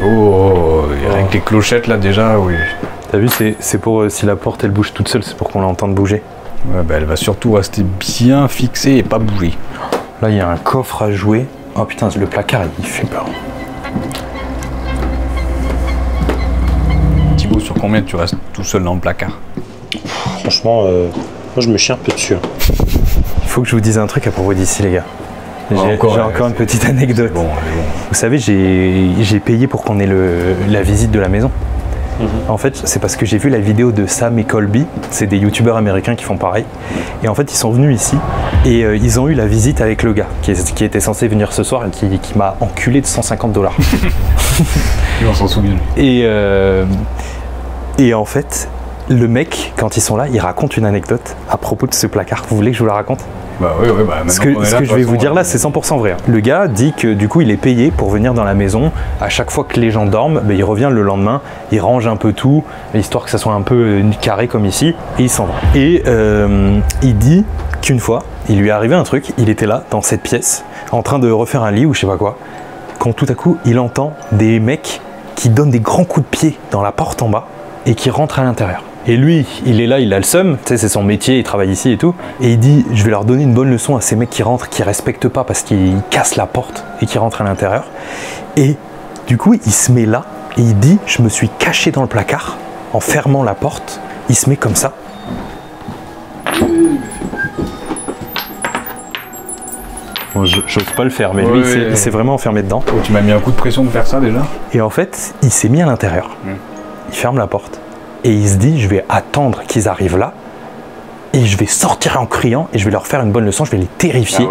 Oh, rien que les clochettes là déjà, oui. T'as vu, c'est pour... si la porte elle bouge toute seule, c'est pour qu'on l'entende bouger. Ouais, bah elle va surtout rester bien fixée et pas bouger. Là, il y a un coffre à jouer. Oh putain, le placard, il fait peur. Thibaut, sur combien tu restes tout seul dans le placard? Franchement, moi je me chie un peu dessus. Il faut que je vous dise un truc à propos d'ici, les gars. J'ai encore une petite anecdote. Bon. Vous savez, j'ai payé pour qu'on ait la visite de la maison. En fait, c'est parce que j'ai vu la vidéo de Sam et Colby. C'est des youtubeurs américains qui font pareil. Et en fait, ils sont venus ici et ils ont eu la visite avec le gars qui était censé venir ce soir et qui m'a enculé de 150 $. On s'en souvient. Et en fait, le mec, quand ils sont là, il raconte une anecdote à propos de ce placard. Vous voulez que je vous la raconte? Bah oui, bah ce que je vais vous dire là, c'est 100% vrai. Le gars dit que du coup, il est payé pour venir dans la maison. À chaque fois que les gens dorment, ben, il revient le lendemain, il range un peu tout, histoire que ça soit un peu carré comme ici, et il s'en va. Et il dit qu'une fois, il lui est arrivé un truc, il était là, dans cette pièce, en train de refaire un lit ou je sais pas quoi, quand tout à coup, il entend des mecs qui donnent des grands coups de pied dans la porte en bas et qui rentrent à l'intérieur. Et lui, il est là, il a le seum, tu sais, c'est son métier, il travaille ici et tout, et il dit, je vais leur donner une bonne leçon à ces mecs qui rentrent, qui respectent pas parce qu'ils cassent la porte et qui rentrent à l'intérieur. Et du coup, il se met là, et il dit, je me suis caché dans le placard, en fermant la porte, il se met comme ça. Bon, j'ose pas le faire, mais lui, il s'est vraiment enfermé dedans. Oh, tu m'as mis un coup de pression de faire ça déjà. Et en fait, il s'est mis à l'intérieur. Il ferme la porte. Et il se dit, je vais attendre qu'ils arrivent là, et je vais sortir en criant, et je vais leur faire une bonne leçon, je vais les terrifier,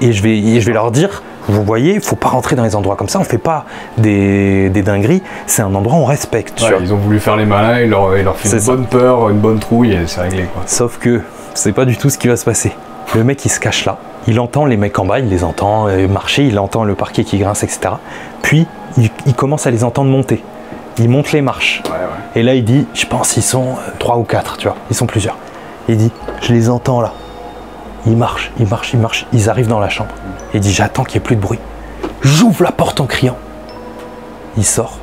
et je vais leur dire, vous voyez, il ne faut pas rentrer dans les endroits comme ça, on ne fait pas des dingueries, c'est un endroit où on respecte. Ouais, ils ont voulu faire les malins, il leur fait une bonne peur, une bonne trouille, et c'est réglé, quoi. Sauf que c'est pas du tout ce qui va se passer. Le mec, il se cache là, il entend les mecs en bas, il les entend marcher, il entend le parquet qui grince, etc. Puis, il commence à les entendre monter. Il monte les marches. Et là, il dit, je pense ils sont 3 ou 4, tu vois. Ils sont plusieurs. Il dit, je les entends là. Ils marchent, ils marchent, ils marchent. Ils arrivent dans la chambre. Il dit, j'attends qu'il n'y ait plus de bruit. J'ouvre la porte en criant. Il sort.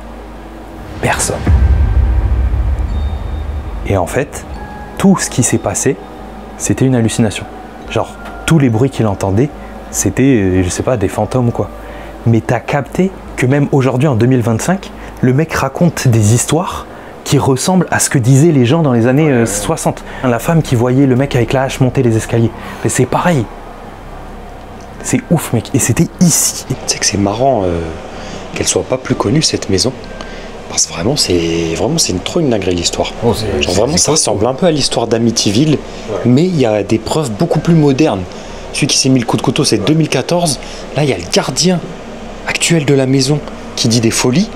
Personne. Et en fait, tout ce qui s'est passé, c'était une hallucination. Genre, tous les bruits qu'il entendait, c'était, je sais pas, des fantômes quoi. Mais t'as capté que même aujourd'hui, en 2025, le mec raconte des histoires qui ressemblent à ce que disaient les gens dans les années 60. La femme qui voyait le mec avec la hache monter les escaliers. Mais c'est pareil. C'est ouf, mec. Et c'était ici. Tu sais que c'est marrant qu'elle soit pas plus connue, cette maison. Parce que vraiment, c'est trop une dinguerie l'histoire. Genre vraiment, ça ressemble un peu à l'histoire d'Amityville, mais il y a des preuves beaucoup plus modernes. Celui qui s'est mis le coup de couteau, c'est 2014. Là, il y a le gardien actuel de la maison qui dit des folies.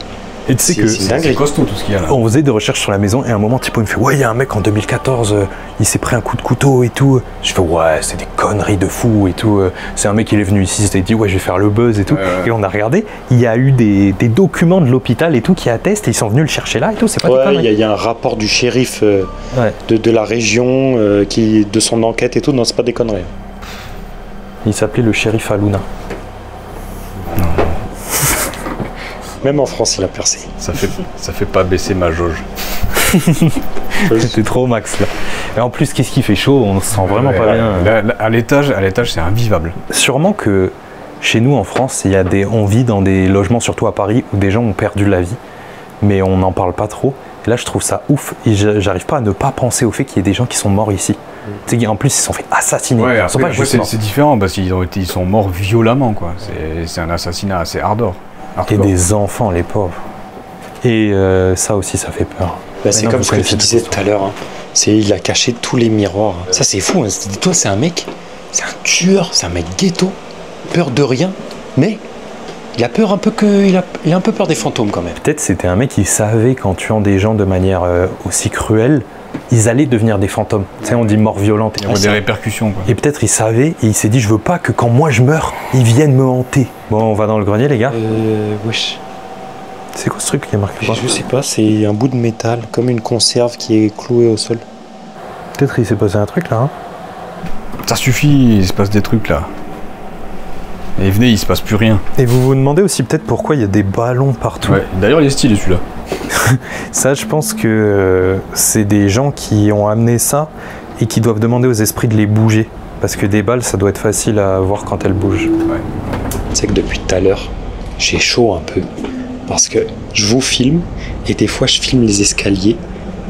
Et tu sais que c'est costaud tout ce qu'il y a là. On faisait des recherches sur la maison et à un moment Thibaut il me fait ouais, il y a un mec en 2014, il s'est pris un coup de couteau et tout. Je fais ouais, c'est des conneries de fou et tout. C'est un mec qui est venu ici, il s'était dit ouais, je vais faire le buzz et tout. Et on a regardé, il y a eu des documents de l'hôpital et tout qui attestent et ils sont venus le chercher là et tout. C'est pas des conneries. Il y a un rapport du shérif de la région de son enquête et tout. Non, c'est pas des conneries. Il s'appelait le shérif Aluna. Même en France, il a percé. Ça fait pas baisser ma jauge. C'était trop au max là. Et en plus, qu'est-ce qui fait chaud, on se sent vraiment pas bien. À l'étage, c'est invivable. Sûrement que chez nous en France, on vit dans des logements, surtout à Paris, où des gens ont perdu la vie, mais on n'en parle pas trop. Et là, je trouve ça ouf. Et j'arrive pas à ne pas penser au fait qu'il y ait des gens qui sont morts ici. Tu sais, en plus, ils se sont fait assassiner. Ouais, après, c'est différent parce qu'ils sont morts violemment, quoi. C'est un assassinat assez hardcore. Et des enfants, les pauvres. Et ça aussi, ça fait peur. Bah, c'est comme ce que tu disais tout à l'heure. Hein. Il a caché tous les miroirs. Ça, c'est fou. Hein. Toi, c'est un mec, c'est un tueur, c'est un mec ghetto. Peur de rien, mais il a peur un peu il a un peu peur des fantômes quand même. Peut-être c'était un mec qui savait qu'en tuant des gens de manière aussi cruelle, ils allaient devenir des fantômes. Tu sais, on dit mort violente. Il y a des répercussions, quoi. Et peut-être il savait et il s'est dit, je veux pas que quand moi je meurs, ils viennent me hanter. Bon, on va dans le grenier, les gars. Wesh. C'est quoi ce truc qui est marqué? Je sais pas, c'est un bout de métal, comme une conserve qui est clouée au sol. Peut-être il s'est passé un truc là. Hein. Ça suffit, il se passe des trucs là. Et venez, il se passe plus rien. Et vous vous demandez aussi peut-être pourquoi il y a des ballons partout. Ouais, d'ailleurs, il est stylé celui-là. Ça, je pense que c'est des gens qui ont amené ça et qui doivent demander aux esprits de les bouger. Parce que des balles, ça doit être facile à voir quand elles bougent. Ouais. Tu sais que depuis tout à l'heure, j'ai chaud un peu. Parce que je vous filme et des fois, je filme les escaliers.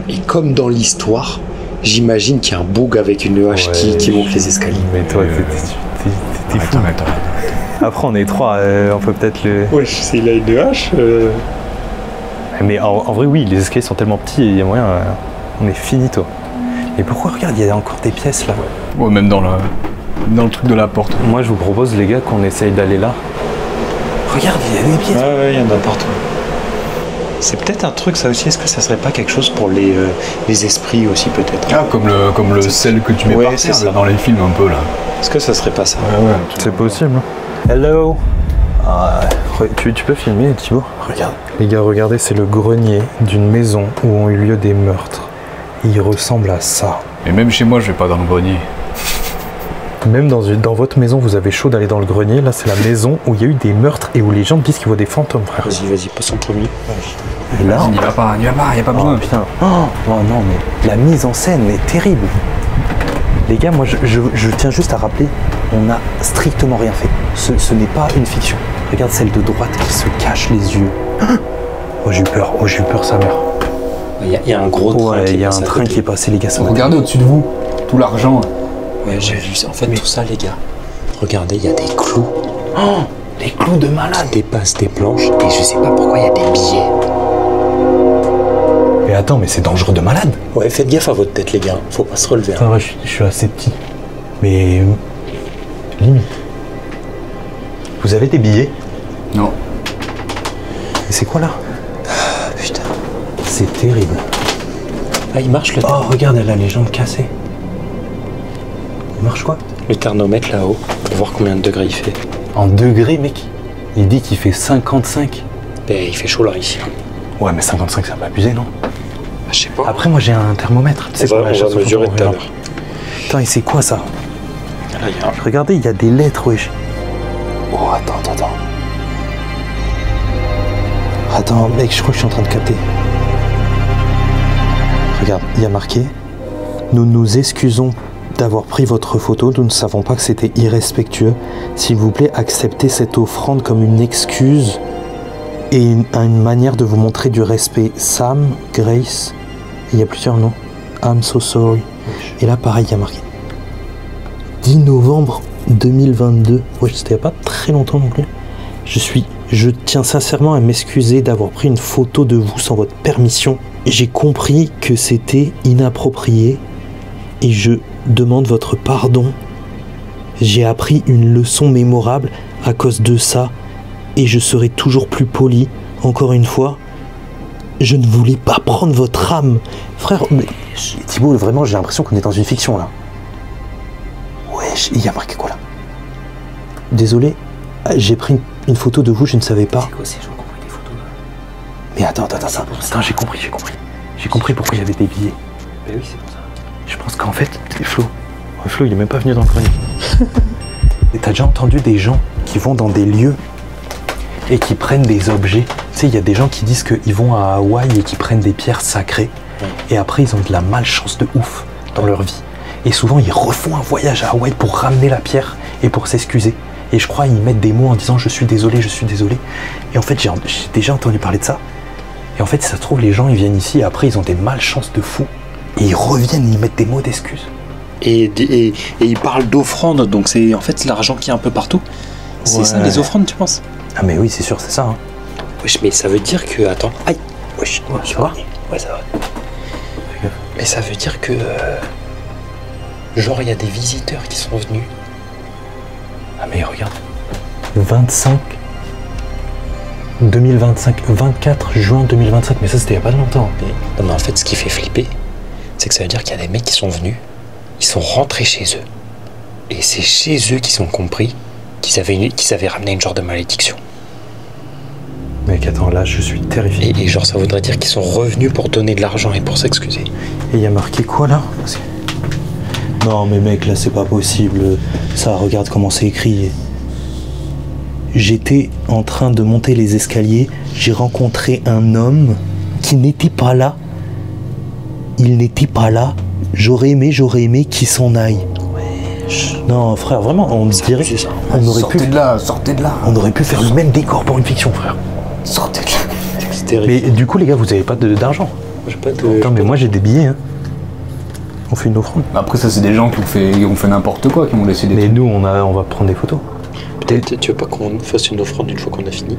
Et comme dans l'histoire, j'imagine qu'il y a un bug avec une hache qui monte les escaliers. Mais toi, t'es fou. Après, on est trois, on peut peut-être le... Ouais, c'est là une hache. Mais en vrai, oui, les escaliers sont tellement petits et il y a moyen, on est finito. Mais pourquoi, regarde, il y a encore des pièces là. Ouais, même dans le truc de la porte. Moi, je vous propose, les gars, qu'on essaye d'aller là. Regarde, il y a des pièces. Ouais, il y en a partout. C'est peut-être un truc, ça aussi. Est-ce que ça serait pas quelque chose pour les esprits aussi, peut-être? Ah, comme le sel que tu mets par terre dans les films un peu là. Est-ce que ça serait pas ça? Ouais, c'est possible. Hello. Tu peux filmer, Thibaut? Regarde. Les gars, regardez, c'est le grenier d'une maison où ont eu lieu des meurtres. Il ressemble à ça. Et même chez moi, je vais pas dans le grenier. Même dans votre maison, vous avez chaud d'aller dans le grenier. Là, c'est la maison où il y a eu des meurtres et où les gens disent qu'ils voient des fantômes, frère. Vas-y, passe en premier. Et là, il n'y va pas, il n'y a pas besoin. Putain. Oh, non, mais la mise en scène est terrible. Les gars, moi, je tiens juste à rappeler, on n'a strictement rien fait. Ce n'est pas une fiction. Regarde celle de droite qui se cache les yeux. Oh, j'ai eu peur, sa mère. Il y a un gros train. Ouais, il y a un train qui est passé, les gars. Regardez au-dessus de vous, tout l'argent. Ouais, j'ai vu ça. En fait, tout ça, les gars. Regardez, il y a des clous. Oh, des clous de malade. Qui dépassent des planches et je sais pas pourquoi il y a des billets. Mais attends, mais c'est dangereux de malade. Ouais, faites gaffe à votre tête, les gars. Faut pas se relever. Hein. Ouais, je suis assez petit. Mais limite. Vous avez des billets? Non. Mais c'est quoi là? Putain. C'est terrible. Ah, il marche le Oh, regarde, elle a les jambes cassées. Il marche quoi? Le thermomètre là-haut, pour voir combien de degrés il fait. En degrés, mec? Il dit qu'il fait 55. Ben, il fait chaud là, ici. Ouais, mais 55, ça va abusé, non? Ah, je sais pas. Après, moi, j'ai un thermomètre. On va mesurer tout à l'heure. Putain, et c'est quoi ça? Là, il y a... Regardez, il y a des lettres, wesh. Oh, attends. Attends, mec, je crois que je suis en train de capter. Regarde, il y a marqué « Nous nous excusons d'avoir pris votre photo, nous ne savons pas que c'était irrespectueux. S'il vous plaît, acceptez cette offrande comme une excuse et une manière de vous montrer du respect. Sam, Grace, il y a plusieurs noms. I'm so sorry. » Et là, pareil, il y a marqué 10 novembre 2022. Ouais, c'était il n'y a pas très longtemps non plus. Je tiens sincèrement à m'excuser d'avoir pris une photo de vous sans votre permission. J'ai compris que c'était inapproprié et je demande votre pardon. J'ai appris une leçon mémorable à cause de ça et je serai toujours plus poli. Encore une fois, je ne voulais pas prendre votre âme. Frère, mais Thibaut, vraiment, j'ai l'impression qu'on est dans une fiction là. Wesh, il y a marqué quoi là? Désolé, j'ai pris une photo de vous, je ne savais pas. C'est quoi ces gens qui ont pris des photos là? Mais attends, j'ai compris. J'ai compris pourquoi il y avait des billets. Mais oui, c'est pour ça. Je pense qu'en fait, Flo, il est même pas venu dans le grenier. Et t'as déjà entendu des gens qui vont dans des lieux et qui prennent des objets. Tu sais, il y a des gens qui disent qu'ils vont à Hawaï et qui prennent des pierres sacrées. Et après, ils ont de la malchance de ouf dans leur vie. Et souvent, ils refont un voyage à Hawaï pour ramener la pierre et pour s'excuser. Et je crois ils mettent des mots en disant je suis désolé. Et en fait, j'ai déjà entendu parler de ça. Et en fait, ça se trouve, les gens, ils viennent ici et après, ils ont des malchances de fou. Et ils reviennent, ils mettent des mots d'excuses. Et ils parlent d'offrandes, donc c'est en fait l'argent qui est un peu partout. C'est ça les offrandes, tu penses? Ah mais oui, c'est sûr, c'est ça. Hein. Wesh, mais ça veut dire que... Attends. Aïe. Wesh. Ouais, ça va? Ouais, ça va. Mais ça veut dire que... genre, il y a des visiteurs qui sont venus. Ah mais regarde. 24 juin 2025. Mais ça, c'était il n'y a pas longtemps. Non, mais en fait, ce qui fait flipper, c'est que ça veut dire qu'il y a des mecs qui sont venus, ils sont rentrés chez eux. Et c'est chez eux qu'ils ont compris qu'ils avaient ramené une genre de malédiction. Mec, attends, là, je suis terrifié. Et genre, ça voudrait dire qu'ils sont revenus pour donner de l'argent et pour s'excuser. Et il y a marqué quoi, là? Non, mais mec, là, c'est pas possible. Ça, regarde comment c'est écrit. J'étais en train de monter les escaliers. J'ai rencontré un homme qui n'était pas là. Il n'était pas là. J'aurais aimé qu'il s'en aille. Non, frère, vraiment, on dirait... On aurait sortez de là. On aurait pu faire le même décor pour une fiction, frère. Sortez de là. C'est terrible. Mais du coup, les gars, vous avez pas d'argent? J'ai pas de... Non, mais moi, j'ai des billets, hein. On fait une offrande. Après, ça, c'est des gens qui ont fait n'importe quoi, qui m'ont laissé des Mais trucs. nous, on va prendre des photos. Peut-être, tu veux pas qu'on fasse une offrande une fois qu'on a fini?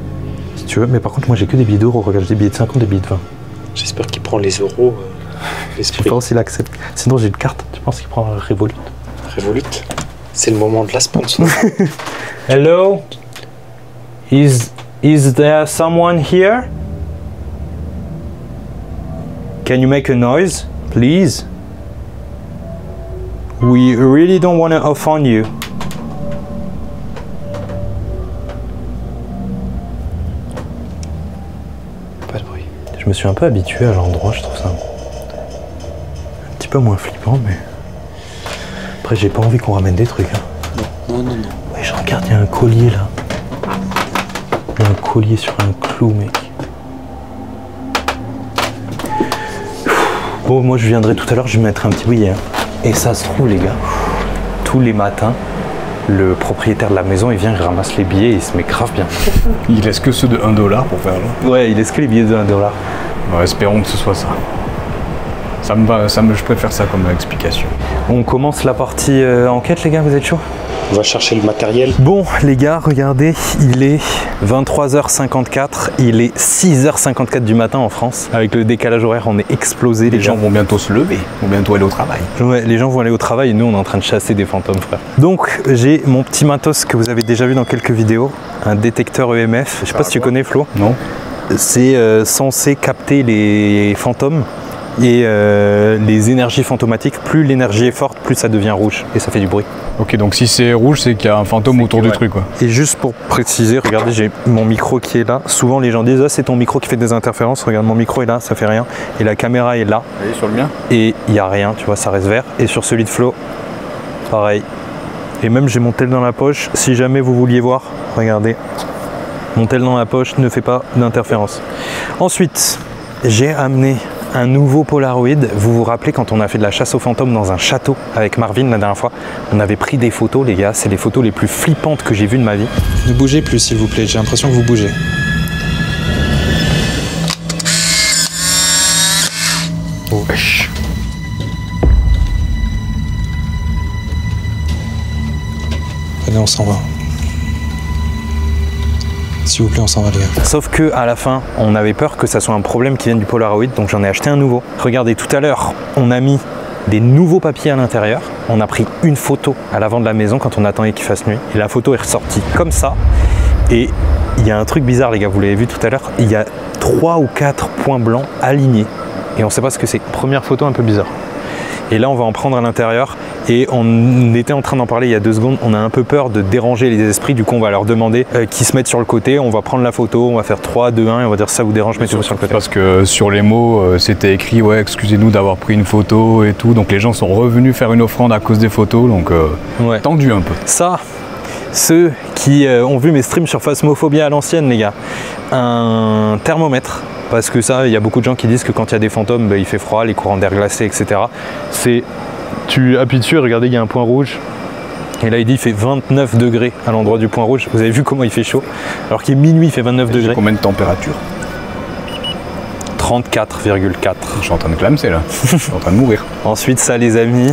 Si tu veux, mais par contre, moi, j'ai que des billets d'euros. Regarde, j'ai des billets de 50, des billets de 20. J'espère qu'il prend les euros. Je pense qu'il accepte. Sinon, j'ai une carte. Tu penses qu'il prend Revolut? Revolut? C'est le moment de la sponsor. Hello? Is there someone here? Can you make a noise, please? We really don't want to offend you. Pas de bruit. Je me suis un peu habitué à l'endroit, je trouve ça un petit peu moins flippant, mais Après, j'ai pas envie qu'on ramène des trucs. Hein. Non. Ouais, je regarde, il y a un collier là. Il y a un collier sur un clou, mec. Bon, moi je viendrai tout à l'heure, je vais mettre un petit billet. Hein. Et ça se trouve, les gars, tous les matins, le propriétaire de la maison, il vient, il ramasse les billets et il se met grave bien. Il laisse que ceux de 1 $ pour faire là. Ouais, il laisse que les billets de 1 $. Ouais, espérons que ce soit ça. Je préfère ça comme explication. On commence la partie enquête, les gars, vous êtes chaud? On va chercher le matériel. Bon, les gars, regardez, il est 23h54, il est 6h54 du matin en France. Avec le décalage horaire, on est explosé. Les gens vont bientôt se lever, vont bientôt aller au travail. Ouais, les gens vont aller au travail et nous, on est en train de chasser des fantômes, frère. Donc, j'ai mon petit matos que vous avez déjà vu dans quelques vidéos, un détecteur EMF. Je sais pas si tu connais, Flo. Non. C'est censé capter les fantômes et les énergies fantomatiques. Plus l'énergie est forte, plus ça devient rouge et ça fait du bruit. Ok, donc si c'est rouge, c'est qu'il y a un fantôme autour du truc, quoi. Et juste pour préciser, regardez, j'ai mon micro qui est là. Souvent, les gens disent, ah, c'est ton micro qui fait des interférences. Regarde, mon micro est là, ça fait rien. Et la caméra est là. Et sur le mien. Et il n'y a rien, tu vois, ça reste vert. Et sur celui de Flo, pareil. Et même, j'ai mon tel dans la poche. Si jamais vous vouliez voir, regardez. Mon tel dans la poche ne fait pas d'interférence. Ensuite, j'ai amené un nouveau Polaroid. Vous vous rappelez quand on a fait de la chasse aux fantômes dans un château avec Marvin la dernière fois, on avait pris des photos, les gars. C'est les photos les plus flippantes que j'ai vues de ma vie. Ne bougez plus, s'il vous plaît. J'ai l'impression que vous bougez. Oh, wesh. Allez, on s'en va. S'il vous plaît, on s'en va, les gars. Sauf que à la fin, on avait peur que ça soit un problème qui vienne du Polaroid, donc j'en ai acheté un nouveau. Regardez, tout à l'heure, on a mis des nouveaux papiers à l'intérieur. On a pris une photo à l'avant de la maison quand on attendait qu'il fasse nuit. Et la photo est ressortie comme ça. Et il y a un truc bizarre, les gars, vous l'avez vu tout à l'heure. Il y a 3 ou 4 points blancs alignés. Et on ne sait pas ce que c'est. Première photo un peu bizarre. Et là, on va en prendre à l'intérieur. Et on était en train d'en parler il y a 2 secondes. On a un peu peur de déranger les esprits. Du coup, on va leur demander qu'ils se mettent sur le côté. On va prendre la photo. On va faire 3, 2, 1. Et on va dire ça vous dérange, mettez-vous sur le côté. Parce que sur les mots, c'était écrit, ouais, excusez-nous d'avoir pris une photo et tout. Donc les gens sont revenus faire une offrande à cause des photos. Donc ouais. Tendu un peu. Ça, ceux qui ont vu mes streams sur Phasmophobia à l'ancienne, les gars, un thermomètre. Parce que ça, il y a beaucoup de gens qui disent que quand il y a des fantômes, bah, il fait froid, les courants d'air glacés, etc. Tu appuies dessus et regardez, il y a un point rouge. Et là, il dit il fait 29 degrés à l'endroit du point rouge. Vous avez vu comment il fait chaud? Alors qu'il est minuit, il fait 29 degrés. Combien de température? 34,4. Je suis en train de clamser là. Je suis en train de mourir. Ensuite, ça, les amis,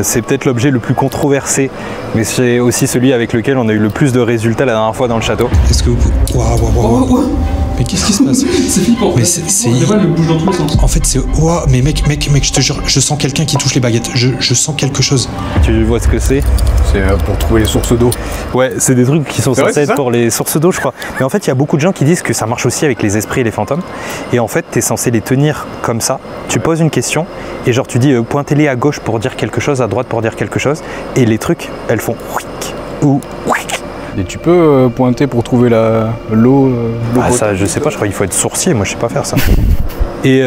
c'est peut-être l'objet le plus controversé, mais c'est aussi celui avec lequel on a eu le plus de résultats la dernière fois dans le château. Est-ce que vous... Waouh. Mais qu'est-ce qui se passe? C'est flippant. Mais c'est... Le bouge dans tous les sens. En fait, c'est... Oh, mais mec, je te jure, je sens quelqu'un qui touche les baguettes. Je sens quelque chose. Tu vois ce que c'est? C'est pour trouver les sources d'eau. Ouais, c'est des trucs qui sont censés être pour les sources d'eau, je crois. Mais en fait, il y a beaucoup de gens qui disent que ça marche aussi avec les esprits et les fantômes. Et en fait, tu es censé les tenir comme ça. Tu poses une question et genre tu dis pointez-les à gauche pour dire quelque chose, à droite pour dire quelque chose. Et les trucs, elles font ou. Et tu peux pointer pour trouver l'eau Ah ça je sais pas, je crois qu'il faut être sourcier, moi je sais pas faire ça. Et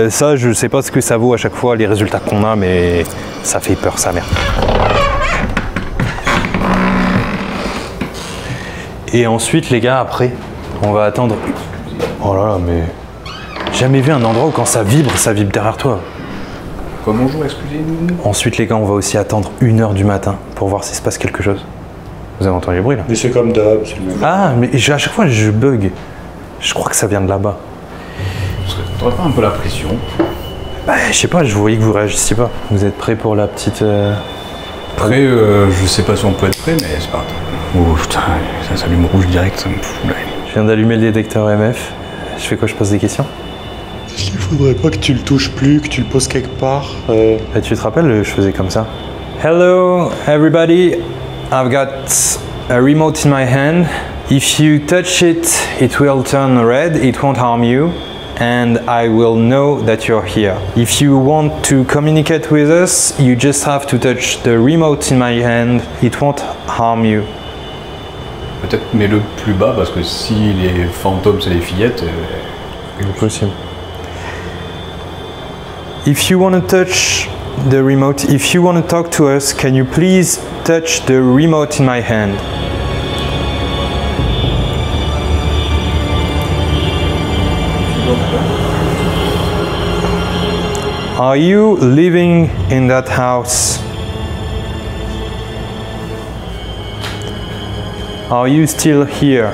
ça je sais pas ce que ça vaut à chaque fois, les résultats qu'on a, mais ça fait peur sa mère. Et ensuite les gars, après, on va attendre... Oh là là, mais... Jamais vu un endroit où quand ça vibre derrière toi. Bonjour, excusez-nous. Ensuite les gars, on va aussi attendre 1 h du matin pour voir s'il se passe quelque chose. Vous avez entendu le bruit là? Mais c'est comme d'hab, c'est le même. Ah, mais à chaque fois je bug. Je crois que ça vient de là-bas. T'aurais pas un peu la pression? Bah, je sais pas, je voyais que vous réagissiez pas. Vous êtes prêts pour la petite... Prêt, je sais pas si on peut être prêt, mais c'est pas grave. Oh putain, ça s'allume rouge direct, ça me fout là. Je viens d'allumer le détecteur EMF. Je fais quoi? Je pose des questions? Il faudrait pas que tu le touches plus, que tu le poses quelque part. Et tu te rappelles, je faisais comme ça. Hello everybody, I've got a remote in my hand. If you touch it, it will turn red, it won't harm you, and I will know that you're here. If you want to communicate with us, you just have to touch the remote in my hand, it won't harm you. Peut-être mets-le plus bas, parce que si les fantômes c'est les fillettes... C'est possible. If you want to touch the remote. If you want to talk to us, can you please touch the remote in my hand? Are you living in that house? Are you still here?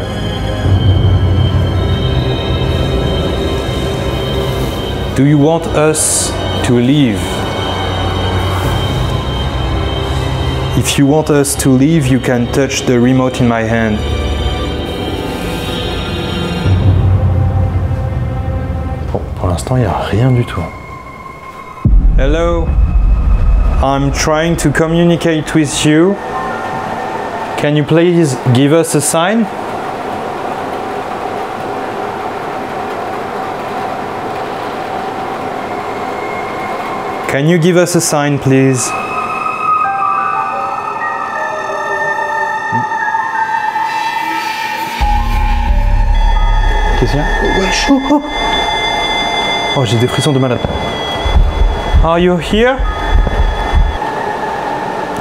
Do you want us to leave? If you want us to leave, you can touch the remote in my hand. Bon, pour l'instant, il n'y a rien du tout. Hello, I'm trying to communicate with you. Can you please give us a sign? Can you give us a sign, please? Qu'est-ce qu'il y a? Ouais, chaud. Oh, j'ai des frissons de malade. Are you here?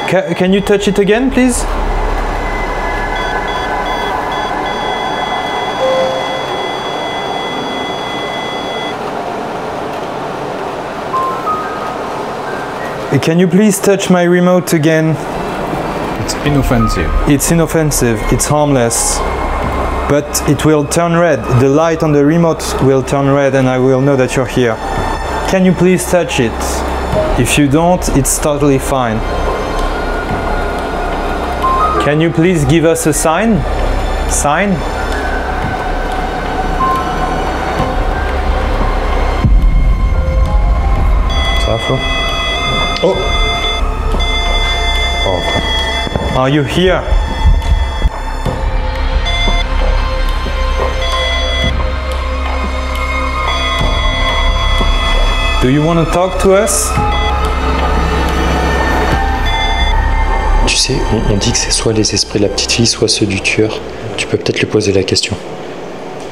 Can you touch it again, please? Can you please touch my remote again? It's inoffensive. It's inoffensive, it's harmless. But it will turn red. The light on the remote will turn red and I will know that you're here. Can you please touch it? If you don't, it's totally fine. Can you please give us a sign? Sign? Ça va, Flo? Oh! Oh. Are you here? Do you want to talk to us? Tu sais, on dit que c'est soit les esprits de la petite fille, soit ceux du tueur. Tu peux peut-être lui poser la question.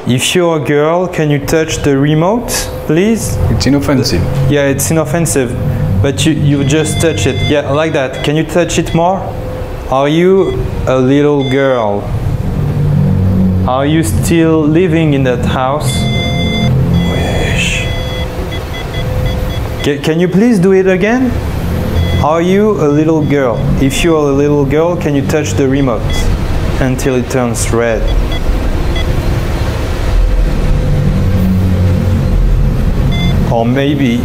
If you're a girl, can you touch the remote, please? It's inoffensive. Yeah, it's inoffensive. But you just touch it. Yeah, like that. Can you touch it more? Are you a little girl? Are you still living in that house? Wish. Can you please do it again? Are you a little girl? If you're a little girl, can you touch the remote until it turns red? Or maybe,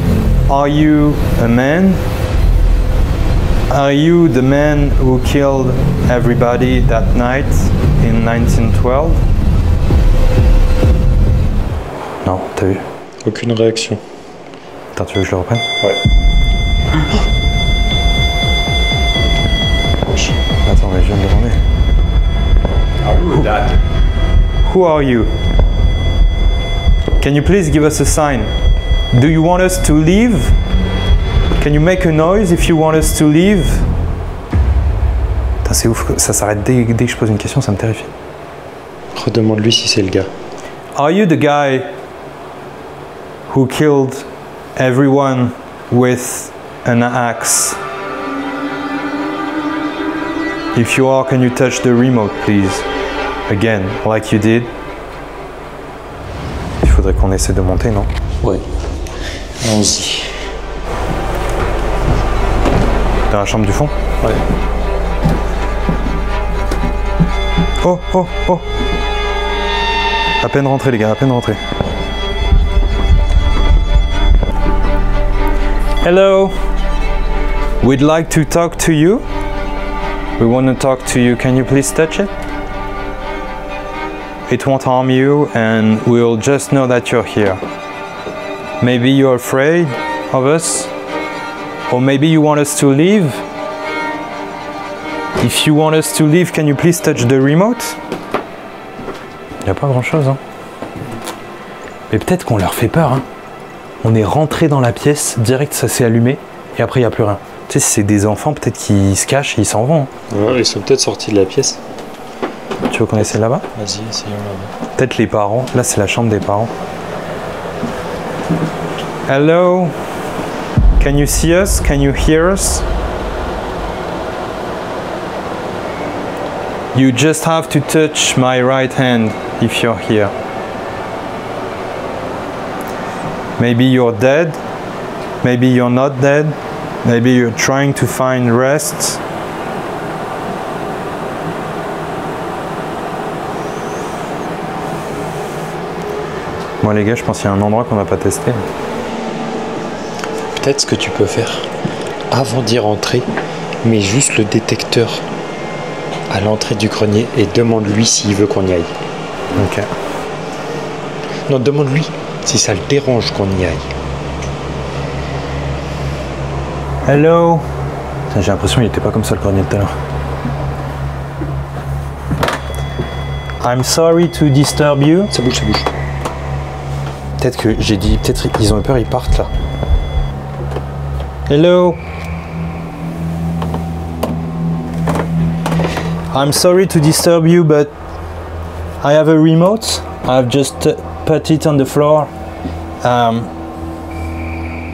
are you a man? Are you the man who killed everybody that night in 1912? Non, t'as vu? Aucune réaction. Attends, tu veux que je le reprenne? Ouais. Attends, mais je viens de demander. Who are you? Can you please give us a sign? Do you want us to leave? Can you make a noise if you want us to leave? Putain, c'est ouf, ça s'arrête dès que je pose une question, ça me terrifie. Redemande-lui si c'est le gars. Are you the guy who killed everyone with an axe? If you are, can you touch the remote, please? Again, like you did. Il faudrait qu'on essaie de monter, non? Ouais. Allons-y. Dans la chambre du fond? Ouais. Oh, oh, oh! À peine rentré, les gars, à peine rentré. Hello! We'd like to talk to you. We want to talk to you. Can you please touch it? It won't harm you and we'll just know that you're here. Maybe you're afraid of us, or maybe you want us to leave. If you want us to leave, can you please touch the remote? Il n'y a pas grand chose, hein. Mais peut-être qu'on leur fait peur, hein. On est rentré dans la pièce, direct ça s'est allumé, et après il n'y a plus rien. Tu sais, si c'est des enfants, peut-être qu'ils se cachent et ils s'en vont. Hein. Ouais, ils sont peut-être sortis de la pièce. Tu veux qu'on essaie là-bas? Vas-y, essayons là-bas. Peut-être les parents. Là, c'est la chambre des parents. Hello, Can you see us? Can you hear us? You just have to touch my right hand if you're here. Maybe you're dead. Maybe you're not dead. Maybe you're trying to find rest. Moi les gars, je pense qu'il y a un endroit qu'on n'a pas testé. Peut-être ce que tu peux faire, avant d'y rentrer, mets juste le détecteur à l'entrée du grenier et demande-lui s'il veut qu'on y aille. Ok. Non, demande-lui si ça le dérange qu'on y aille. Hello. J'ai l'impression qu'il n'était pas comme ça le grenier de tout à l'heure. I'm sorry to disturb you. Ça bouge, ça bouge. Peut-être que j'ai dit, peut-être ils ont eu peur, ils partent là. Hello. I'm sorry to disturb you, but I have a remote. I've just put it on the floor.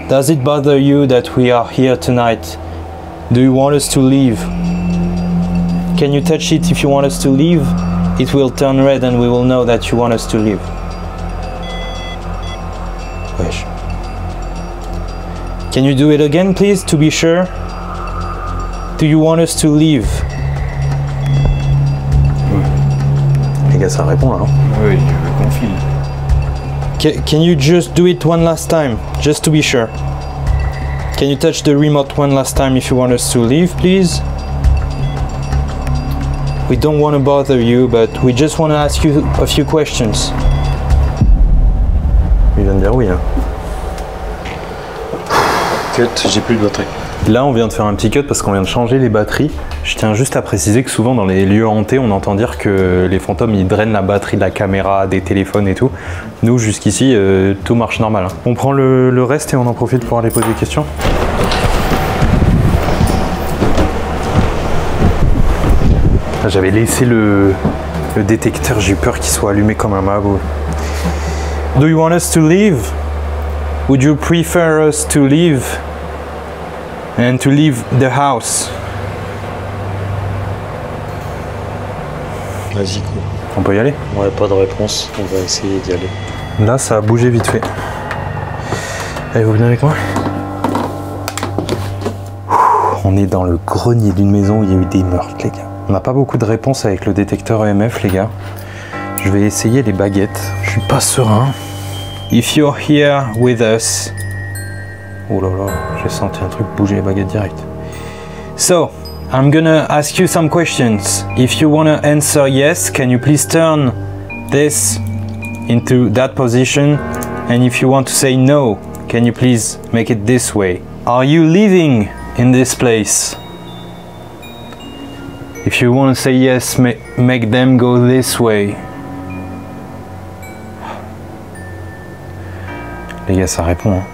Does it bother you that we are here tonight? Do you want us to leave? Can you touch it if you want us to leave? It will turn red and we will know that you want us to leave. Wesh. Can you do it again, please, to be sure? Do you want us to leave? Les gars, ça répond là. Oui, le conflit. Can you just do it one last time, just to be sure? Can you touch the remote one last time if you want us to leave, please? We don't want to bother you, but we just want to ask you a few questions. Il vient de dire oui. Hein. Cut, j'ai plus de batterie. Là, on vient de faire un petit cut parce qu'on vient de changer les batteries. Je tiens juste à préciser que souvent dans les lieux hantés, on entend dire que les fantômes ils drainent la batterie de la caméra, des téléphones et tout. Nous, jusqu'ici, tout marche normal. Hein. On prend le reste et on en profite pour aller poser des questions. J'avais laissé le détecteur, j'ai eu peur qu'il soit allumé comme un magot. Do you want us to leave? Would you prefer us to leave? And to leave the house? Vas-y, cool. On peut y aller? Ouais, pas de réponse, on va essayer d'y aller. Là, ça a bougé vite fait. Allez, vous venez avec moi? On est dans le grenier d'une maison où il y a eu des meurtres, les gars. On n'a pas beaucoup de réponses avec le détecteur EMF, les gars. Je vais essayer les baguettes. Je suis pas serein. If you're here with us... Oh là là, j'ai senti un truc bouger les baguettes direct. So, I'm gonna ask you some questions. If you wanna answer yes, can you please turn this into that position? And if you want to say no, can you please make it this way? Are you living in this place? If you want to say yes, make them go this way. Les gars, ça répond. Hein.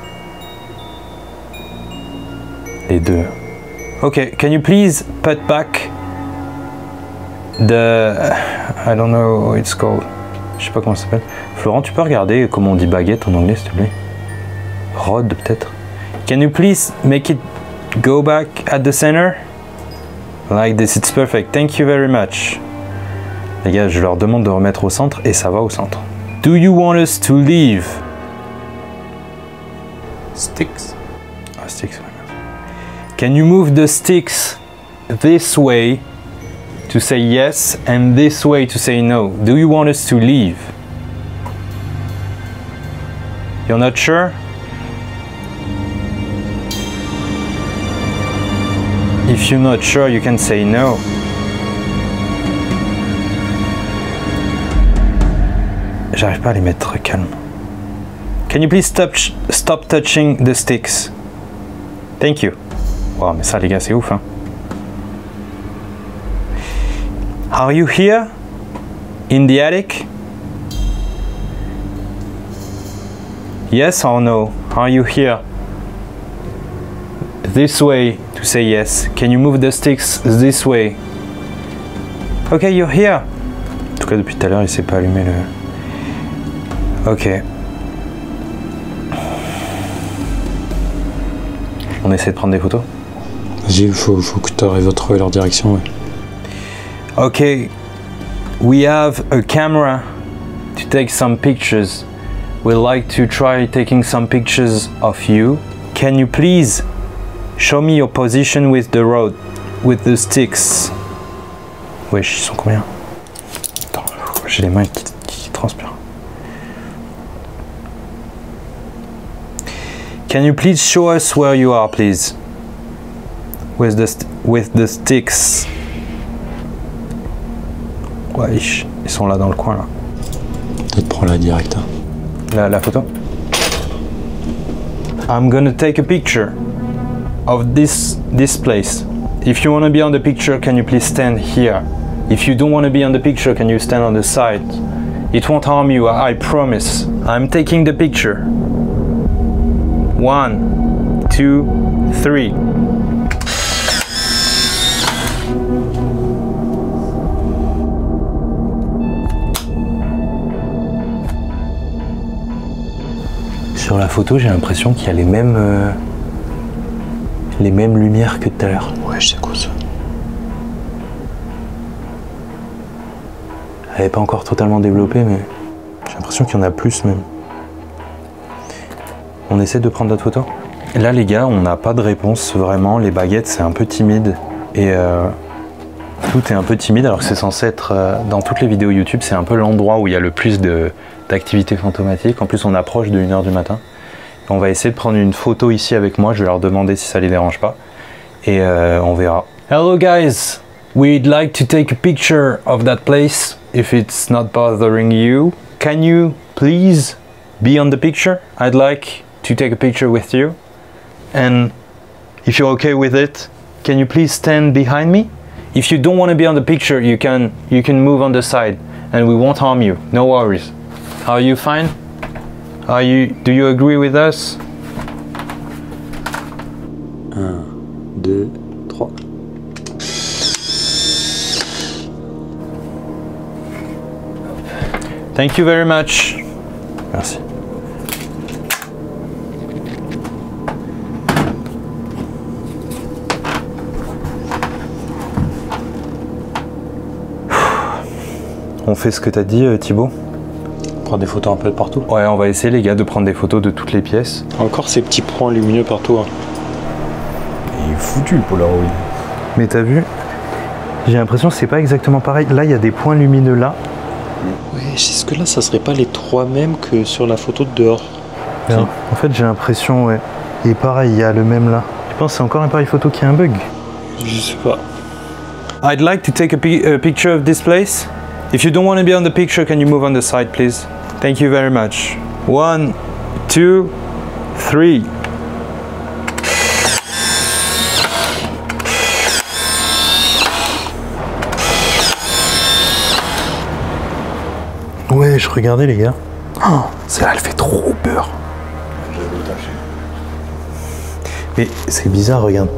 Les deux. Okay, can you please put back the... I don't know what it's called. Je sais pas comment ça s'appelle. Florent, tu peux regarder comment on dit baguette en anglais, s'il te plaît? Rod, peut-être. Can you please make it go back at the center? Like this, it's perfect. Thank you very much. Les gars, je leur demande de remettre au centre et ça va au centre. Do you want us to leave? Sticks. Ah, sticks. Can you move the sticks this way to say yes and this way to say no? Do you want us to leave? You're not sure? If you're not sure, you can say no. J'arrive pas à les mettre calmes. Can you please stop touching the sticks? Thank you. Wow, mais ça les gars, c'est ouf, hein. Are you here? In the attic? Yes or no? Are you here? This way to say yes. Can you move the sticks this way? Okay, you're here. En tout cas, depuis tout à l'heure, il s'est pas allumé le... Ok. On essaie de prendre des photos? Vas-y, faut que tu arrives à trouver leur direction. Ouais. Okay, we have a camera to take some pictures. We'd like to try taking some pictures of you. Can you please show me your position with the road, with the sticks? Wesh, ils sont combien? Attends, j'ai les mains qui transpirent. Can you please show us where you are, please? With the sticks. Wesh, ils sont là dans le coin là. Peut-être prends la direct. La photo. I'm gonna take a picture of this place. If you want to be on the picture, can you please stand here? If you don't want to be on the picture, can you stand on the side? It won't harm you, I promise. I'm taking the picture. 1, 2, 3. Sur la photo, j'ai l'impression qu'il y a les mêmes lumières que tout à l'heure. Ouais, je sais quoi ça. Elle n'est pas encore totalement développée, mais j'ai l'impression qu'il y en a plus même. On essaie de prendre d'autres photos. Là, les gars, on n'a pas de réponse vraiment. Les baguettes, c'est un peu timide. Et tout est un peu timide, alors que c'est censé être, dans toutes les vidéos YouTube, c'est un peu l'endroit où il y a le plus d'activités fantomatiques. En plus, on approche de 1 h du matin. On va essayer de prendre une photo ici avec moi. Je vais leur demander si ça les dérange pas. Et on verra. Hello guys, we'd like to take a picture of that place. If it's not bothering you, can you please be on the picture? I'd like to take a picture with you. And if you're okay with it, can you please stand behind me? If you don't want to be on the picture, you can move on the side and we won't harm you. No worries. Are you fine? Do you agree with us? 1, 2, 3. Thank you very much. Merci. On fait ce que t'as dit, Thibaut? Prendre des photos un peu de partout. Ouais, on va essayer, les gars, de prendre des photos de toutes les pièces. Encore ces petits points lumineux partout. Hein. Il est foutu le Polaroid. Mais t'as vu? J'ai l'impression que c'est pas exactement pareil. Là, il y a des points lumineux là. Ouais, est-ce que là, ça serait pas les 3 mêmes que sur la photo de dehors? Si. En fait, j'ai l'impression, ouais. Et pareil, il y a le même là. Je pense que c'est encore un appareil photo qui a un bug. Je sais pas. I'd like to take a picture of this place. If you don't want to be on the picture, can you move on the side, please? Thank you very much. 1, 2, 3. Ouais, je regardais, les gars. Oh, celle-là, elle fait trop peur. Mais c'est bizarre, regarde.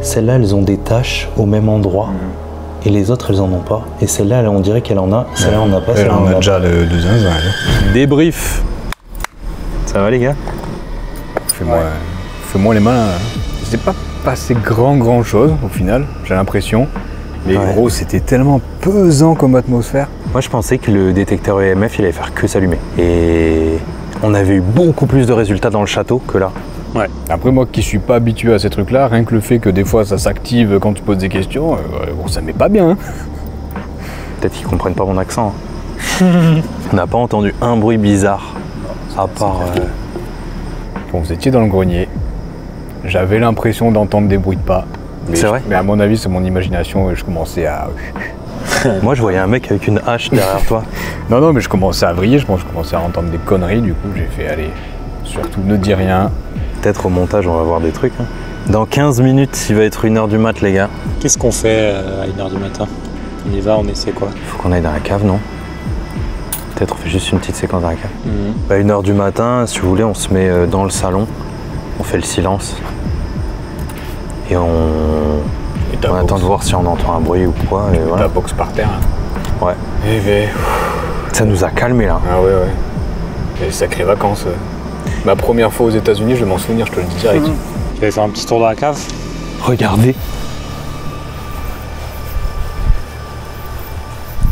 Celles-là, elles ont des taches au même endroit. Et les autres, elles en ont pas. Et celle-là, on dirait qu'elle en a. Celle-là, on n'a pas. Elle en a déjà le zinzin. Débrief. Ça va, les gars? Fais-moi les malins. C'est pas passé grand chose au final, j'ai l'impression. Mais ouais. Gros, c'était tellement pesant comme atmosphère. Moi, je pensais que le détecteur EMF, il allait faire que s'allumer. Et on avait eu beaucoup plus de résultats dans le château que là. Ouais. Après, moi qui suis pas habitué à ces trucs-là, rien que le fait que des fois ça s'active quand tu poses des questions, bon, ça met pas bien. Hein. Peut-être qu'ils comprennent pas mon accent. Hein. On n'a pas entendu un bruit bizarre. À part. Bon, vous étiez dans le grenier. J'avais l'impression d'entendre des bruits de pas. C'est vrai? Mais à mon avis, c'est mon imagination et je commençais à. Moi, je voyais un mec avec une hache derrière toi. Non, mais je commençais à vriller, je commençais à entendre des conneries. Du coup, j'ai fait, allez, surtout ne dis rien. Peut-être au montage, on va voir des trucs. Hein. Dans 15 minutes, il va être 1 h du mat, les gars. Qu'est-ce qu'on fait à 1 h du matin? On y va, on essaie quoi? Faut qu'on aille dans la cave, non? Peut-être on fait juste une petite séquence dans la cave. Bah, 1 h du matin, si vous voulez, on se met dans le salon, on fait le silence. Et on attend de voir si on entend un bruit ou quoi. Et voilà. Ta box par terre. Ouais. Et ben... Ça nous a calmé là. Ah ouais. Et sacrées vacances. Ma première fois aux États-Unis, je vais m'en souvenir, je te le dis direct. Tu vas faire un petit tour dans la cave? Regardez.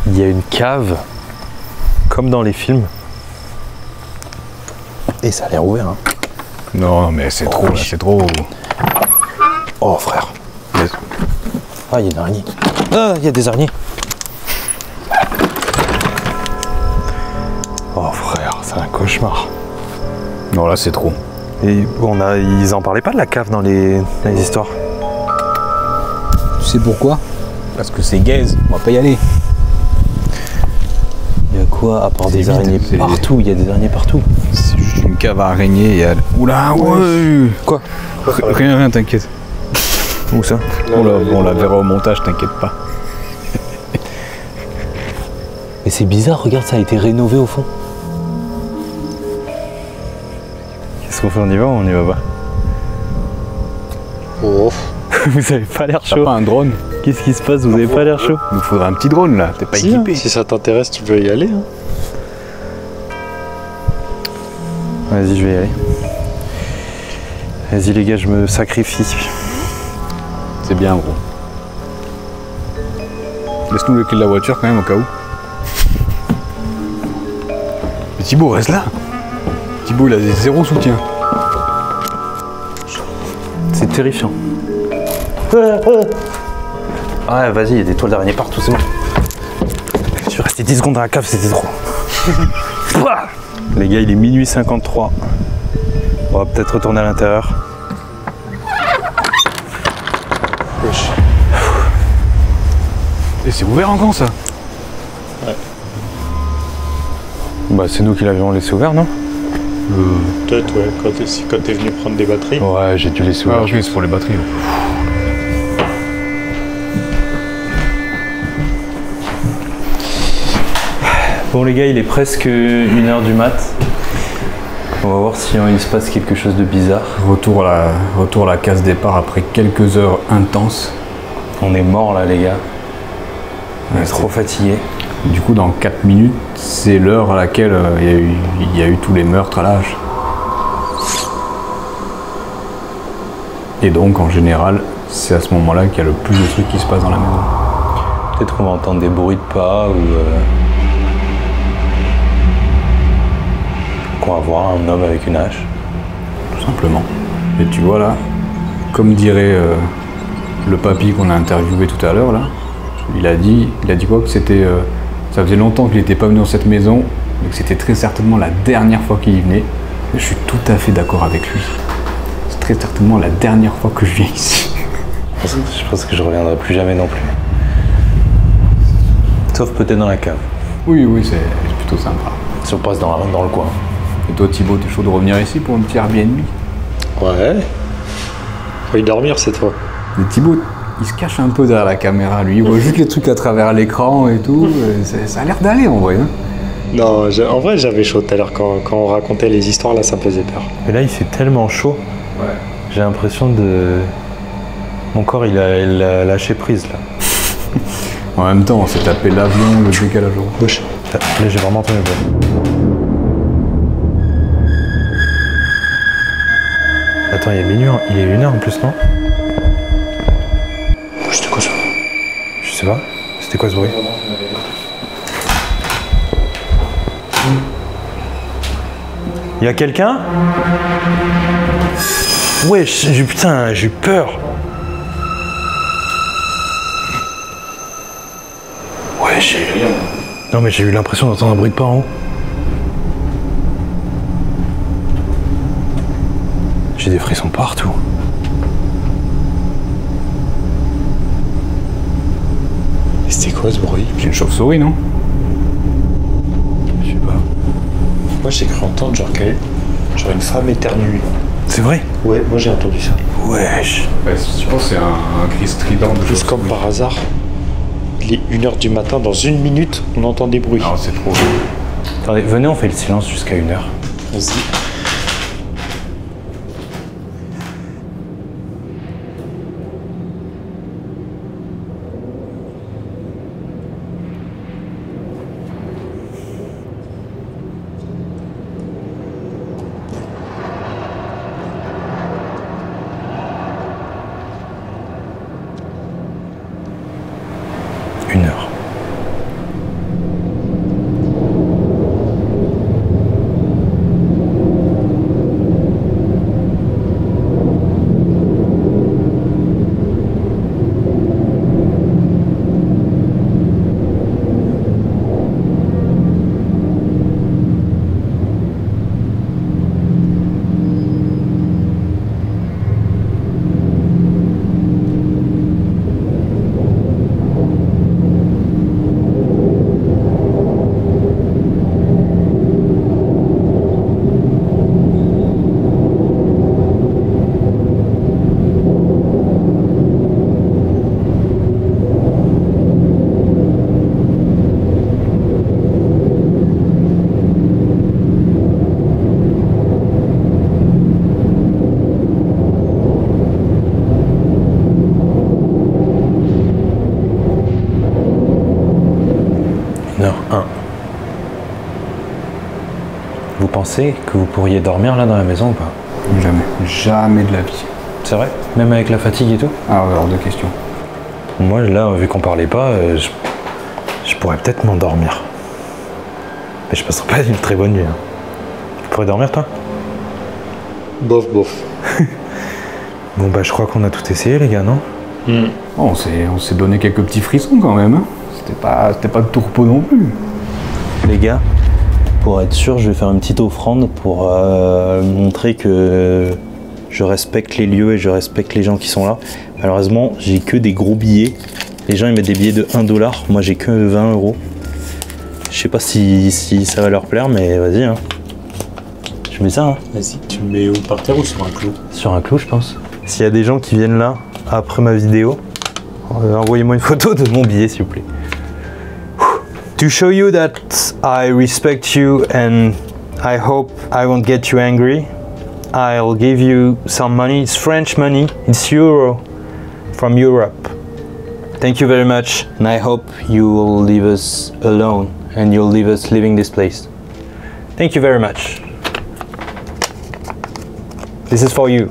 Il y a une cave, comme dans les films. Et ça a l'air ouvert. Hein. Non, mais c'est trop, là, c'est trop. Oh frère. Ah, il y a une araignée. Ah, il y a des araignées. Oh frère, c'est un cauchemar. Non, là, c'est trop. Et ils en parlaient pas de la cave dans les histoires. Tu sais pourquoi? Parce que c'est gaze, on va pas y aller. Il y a quoi à part des araignées partout? Il y a des araignées partout. C'est juste une cave à araignées et oula, ouais. Quoi? Rien, t'inquiète. Où ça? On la verra au montage, t'inquiète pas. Mais c'est bizarre, regarde, ça a été rénové au fond. Qu'est-ce qu'on fait? On y va ou on y va pas? Oh. Vous avez pas l'air chaud. T'as pas un drone? Qu'est-ce qui se passe? Vous avez pas l'air chaud? Il nous faudrait un petit drone là, t'es pas équipé. Si ça t'intéresse, tu peux y aller. Hein. Vas-y, je vais y aller. Vas-y les gars, je me sacrifie. C'est bien gros. Laisse-nous le clé de la voiture quand même au cas où. Mais Thibaut reste là. Thibaut il a zéro soutien. C'est terrifiant. Ouais, vas-y, il y a des toiles d'araignée partout, c'est bon. Je suis resté 10 secondes dans la cave, c'était trop. Les gars, il est minuit 53. On va peut-être retourner à l'intérieur. Et c'est ouvert encore ça? Ouais. Bah c'est nous qui l'avions laissé ouvert, non? Peut-être, ouais, quand t'es venu prendre des batteries. Ouais, j'ai dû laisser ouvert. Ah oui, c'est pour les batteries. Bon les gars, il est presque 1h du mat. On va voir si il se passe quelque chose de bizarre. Retour à la case départ après quelques heures intenses. On est mort là les gars. On est trop fatigué. Du coup dans 4 minutes, c'est l'heure à laquelle il y a eu tous les meurtres à l'âge. Et donc en général, c'est à ce moment-là qu'il y a le plus de trucs qui se passent dans la maison. Peut-être qu'on va entendre des bruits de pas ou qu'on va voir un homme avec une hache. Tout simplement. Et tu vois là, comme dirait le papy qu'on a interviewé tout à l'heure là, il a dit quoi? Que c'était, ça faisait longtemps qu'il n'était pas venu dans cette maison et que c'était très certainement la dernière fois qu'il y venait. Et je suis tout à fait d'accord avec lui. C'est très certainement la dernière fois que je viens ici. Je pense que je reviendrai plus jamais non plus. Sauf peut-être dans la cave. Oui, c'est plutôt sympa. Si on passe dans le coin. Et toi Thibaut, t'es chaud de revenir ici pour un petit Airbnb? Ouais. Faut y dormir cette fois. Mais Thibaut, il se cache un peu derrière la caméra, lui. Il voit juste les trucs à travers l'écran et tout. Ça a l'air d'aller en vrai. Hein. Non, en vrai j'avais chaud tout à l'heure quand on racontait les histoires, là ça me faisait peur. Mais là il fait tellement chaud. Ouais. J'ai l'impression de... Mon corps il a lâché prise là. En même temps, on s'est tapé l'avion, le décalage horaire. Gauche. Là j'ai vraiment entendu le bruit. Attends, il est minuit, il est 1h en plus, non? C'était quoi ça? Je sais pas. C'était quoi ce bruit? Il y a quelqu'un? Ouais, putain, j'ai eu peur. Ouais, non mais j'ai eu l'impression d'entendre un bruit de pas en haut. J'ai des frissons partout. C'était quoi ce bruit? C'est une chauve-souris, non? Je sais pas. Moi j'ai cru entendre genre une femme éternuer. C'est vrai? Ouais, moi j'ai entendu ça. Wesh. Ouais, je pense que c'est un cri strident de plus comme par hasard. Il est 1h du matin, dans 1 minute, on entend des bruits. Non, c'est trop. Attendez, venez, on fait le silence jusqu'à 1h. Vas-y. pensez que vous pourriez dormir là dans la maison ou pas? Jamais. Jamais de la vie. C'est vrai? Même avec la fatigue et tout? Ah ouais, hors de question. Moi là, vu qu'on parlait pas, je pourrais peut-être m'endormir. Mais je passerai pas une très bonne nuit. Hein. Tu pourrais dormir toi? Bof, bof. Bon bah je crois qu'on a tout essayé les gars, non? Oh, on s'est donné quelques petits frissons quand même. Hein. C'était pas de tout repos non plus. Les gars, pour être sûr, je vais faire une petite offrande pour montrer que je respecte les lieux et je respecte les gens qui sont là. Malheureusement, j'ai que des gros billets. Les gens ils mettent des billets de 1 $, moi j'ai que 20 €. Je sais pas si ça va leur plaire, mais vas-y. Hein. Je mets ça. Hein. Vas-y, tu me mets où, par terre ou sur un clou? Sur un clou, je pense. S'il y a des gens qui viennent là après ma vidéo, envoyez-moi une photo de mon billet, s'il vous plaît. To show you that I respect you and I hope I won't get you angry, I'll give you some money. It's French money. It's euro from Europe. Thank you very much, and I hope you will leave us alone and you'll leave us leaving this place. Thank you very much. This is for you.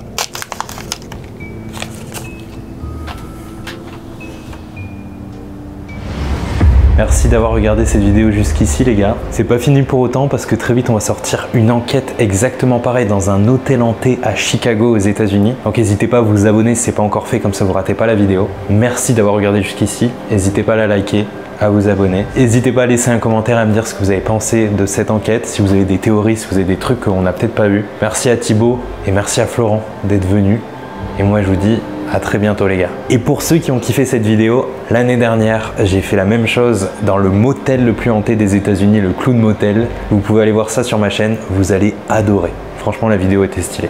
Merci d'avoir regardé cette vidéo jusqu'ici les gars. C'est pas fini pour autant parce que très vite on va sortir une enquête exactement pareille dans un hôtel hanté à Chicago aux États-Unis. Donc n'hésitez pas à vous abonner si c'est pas encore fait, comme ça vous ratez pas la vidéo. Merci d'avoir regardé jusqu'ici. N'hésitez pas à la liker, à vous abonner. N'hésitez pas à laisser un commentaire et à me dire ce que vous avez pensé de cette enquête, si vous avez des théories, si vous avez des trucs qu'on n'a peut-être pas vu. Merci à Thibaut et merci à Florent d'être venus. Et moi je vous dis à très bientôt les gars. Et pour ceux qui ont kiffé cette vidéo, l'année dernière, j'ai fait la même chose dans le motel le plus hanté des États-Unis, le Clown Motel. Vous pouvez aller voir ça sur ma chaîne, vous allez adorer. Franchement, la vidéo était stylée.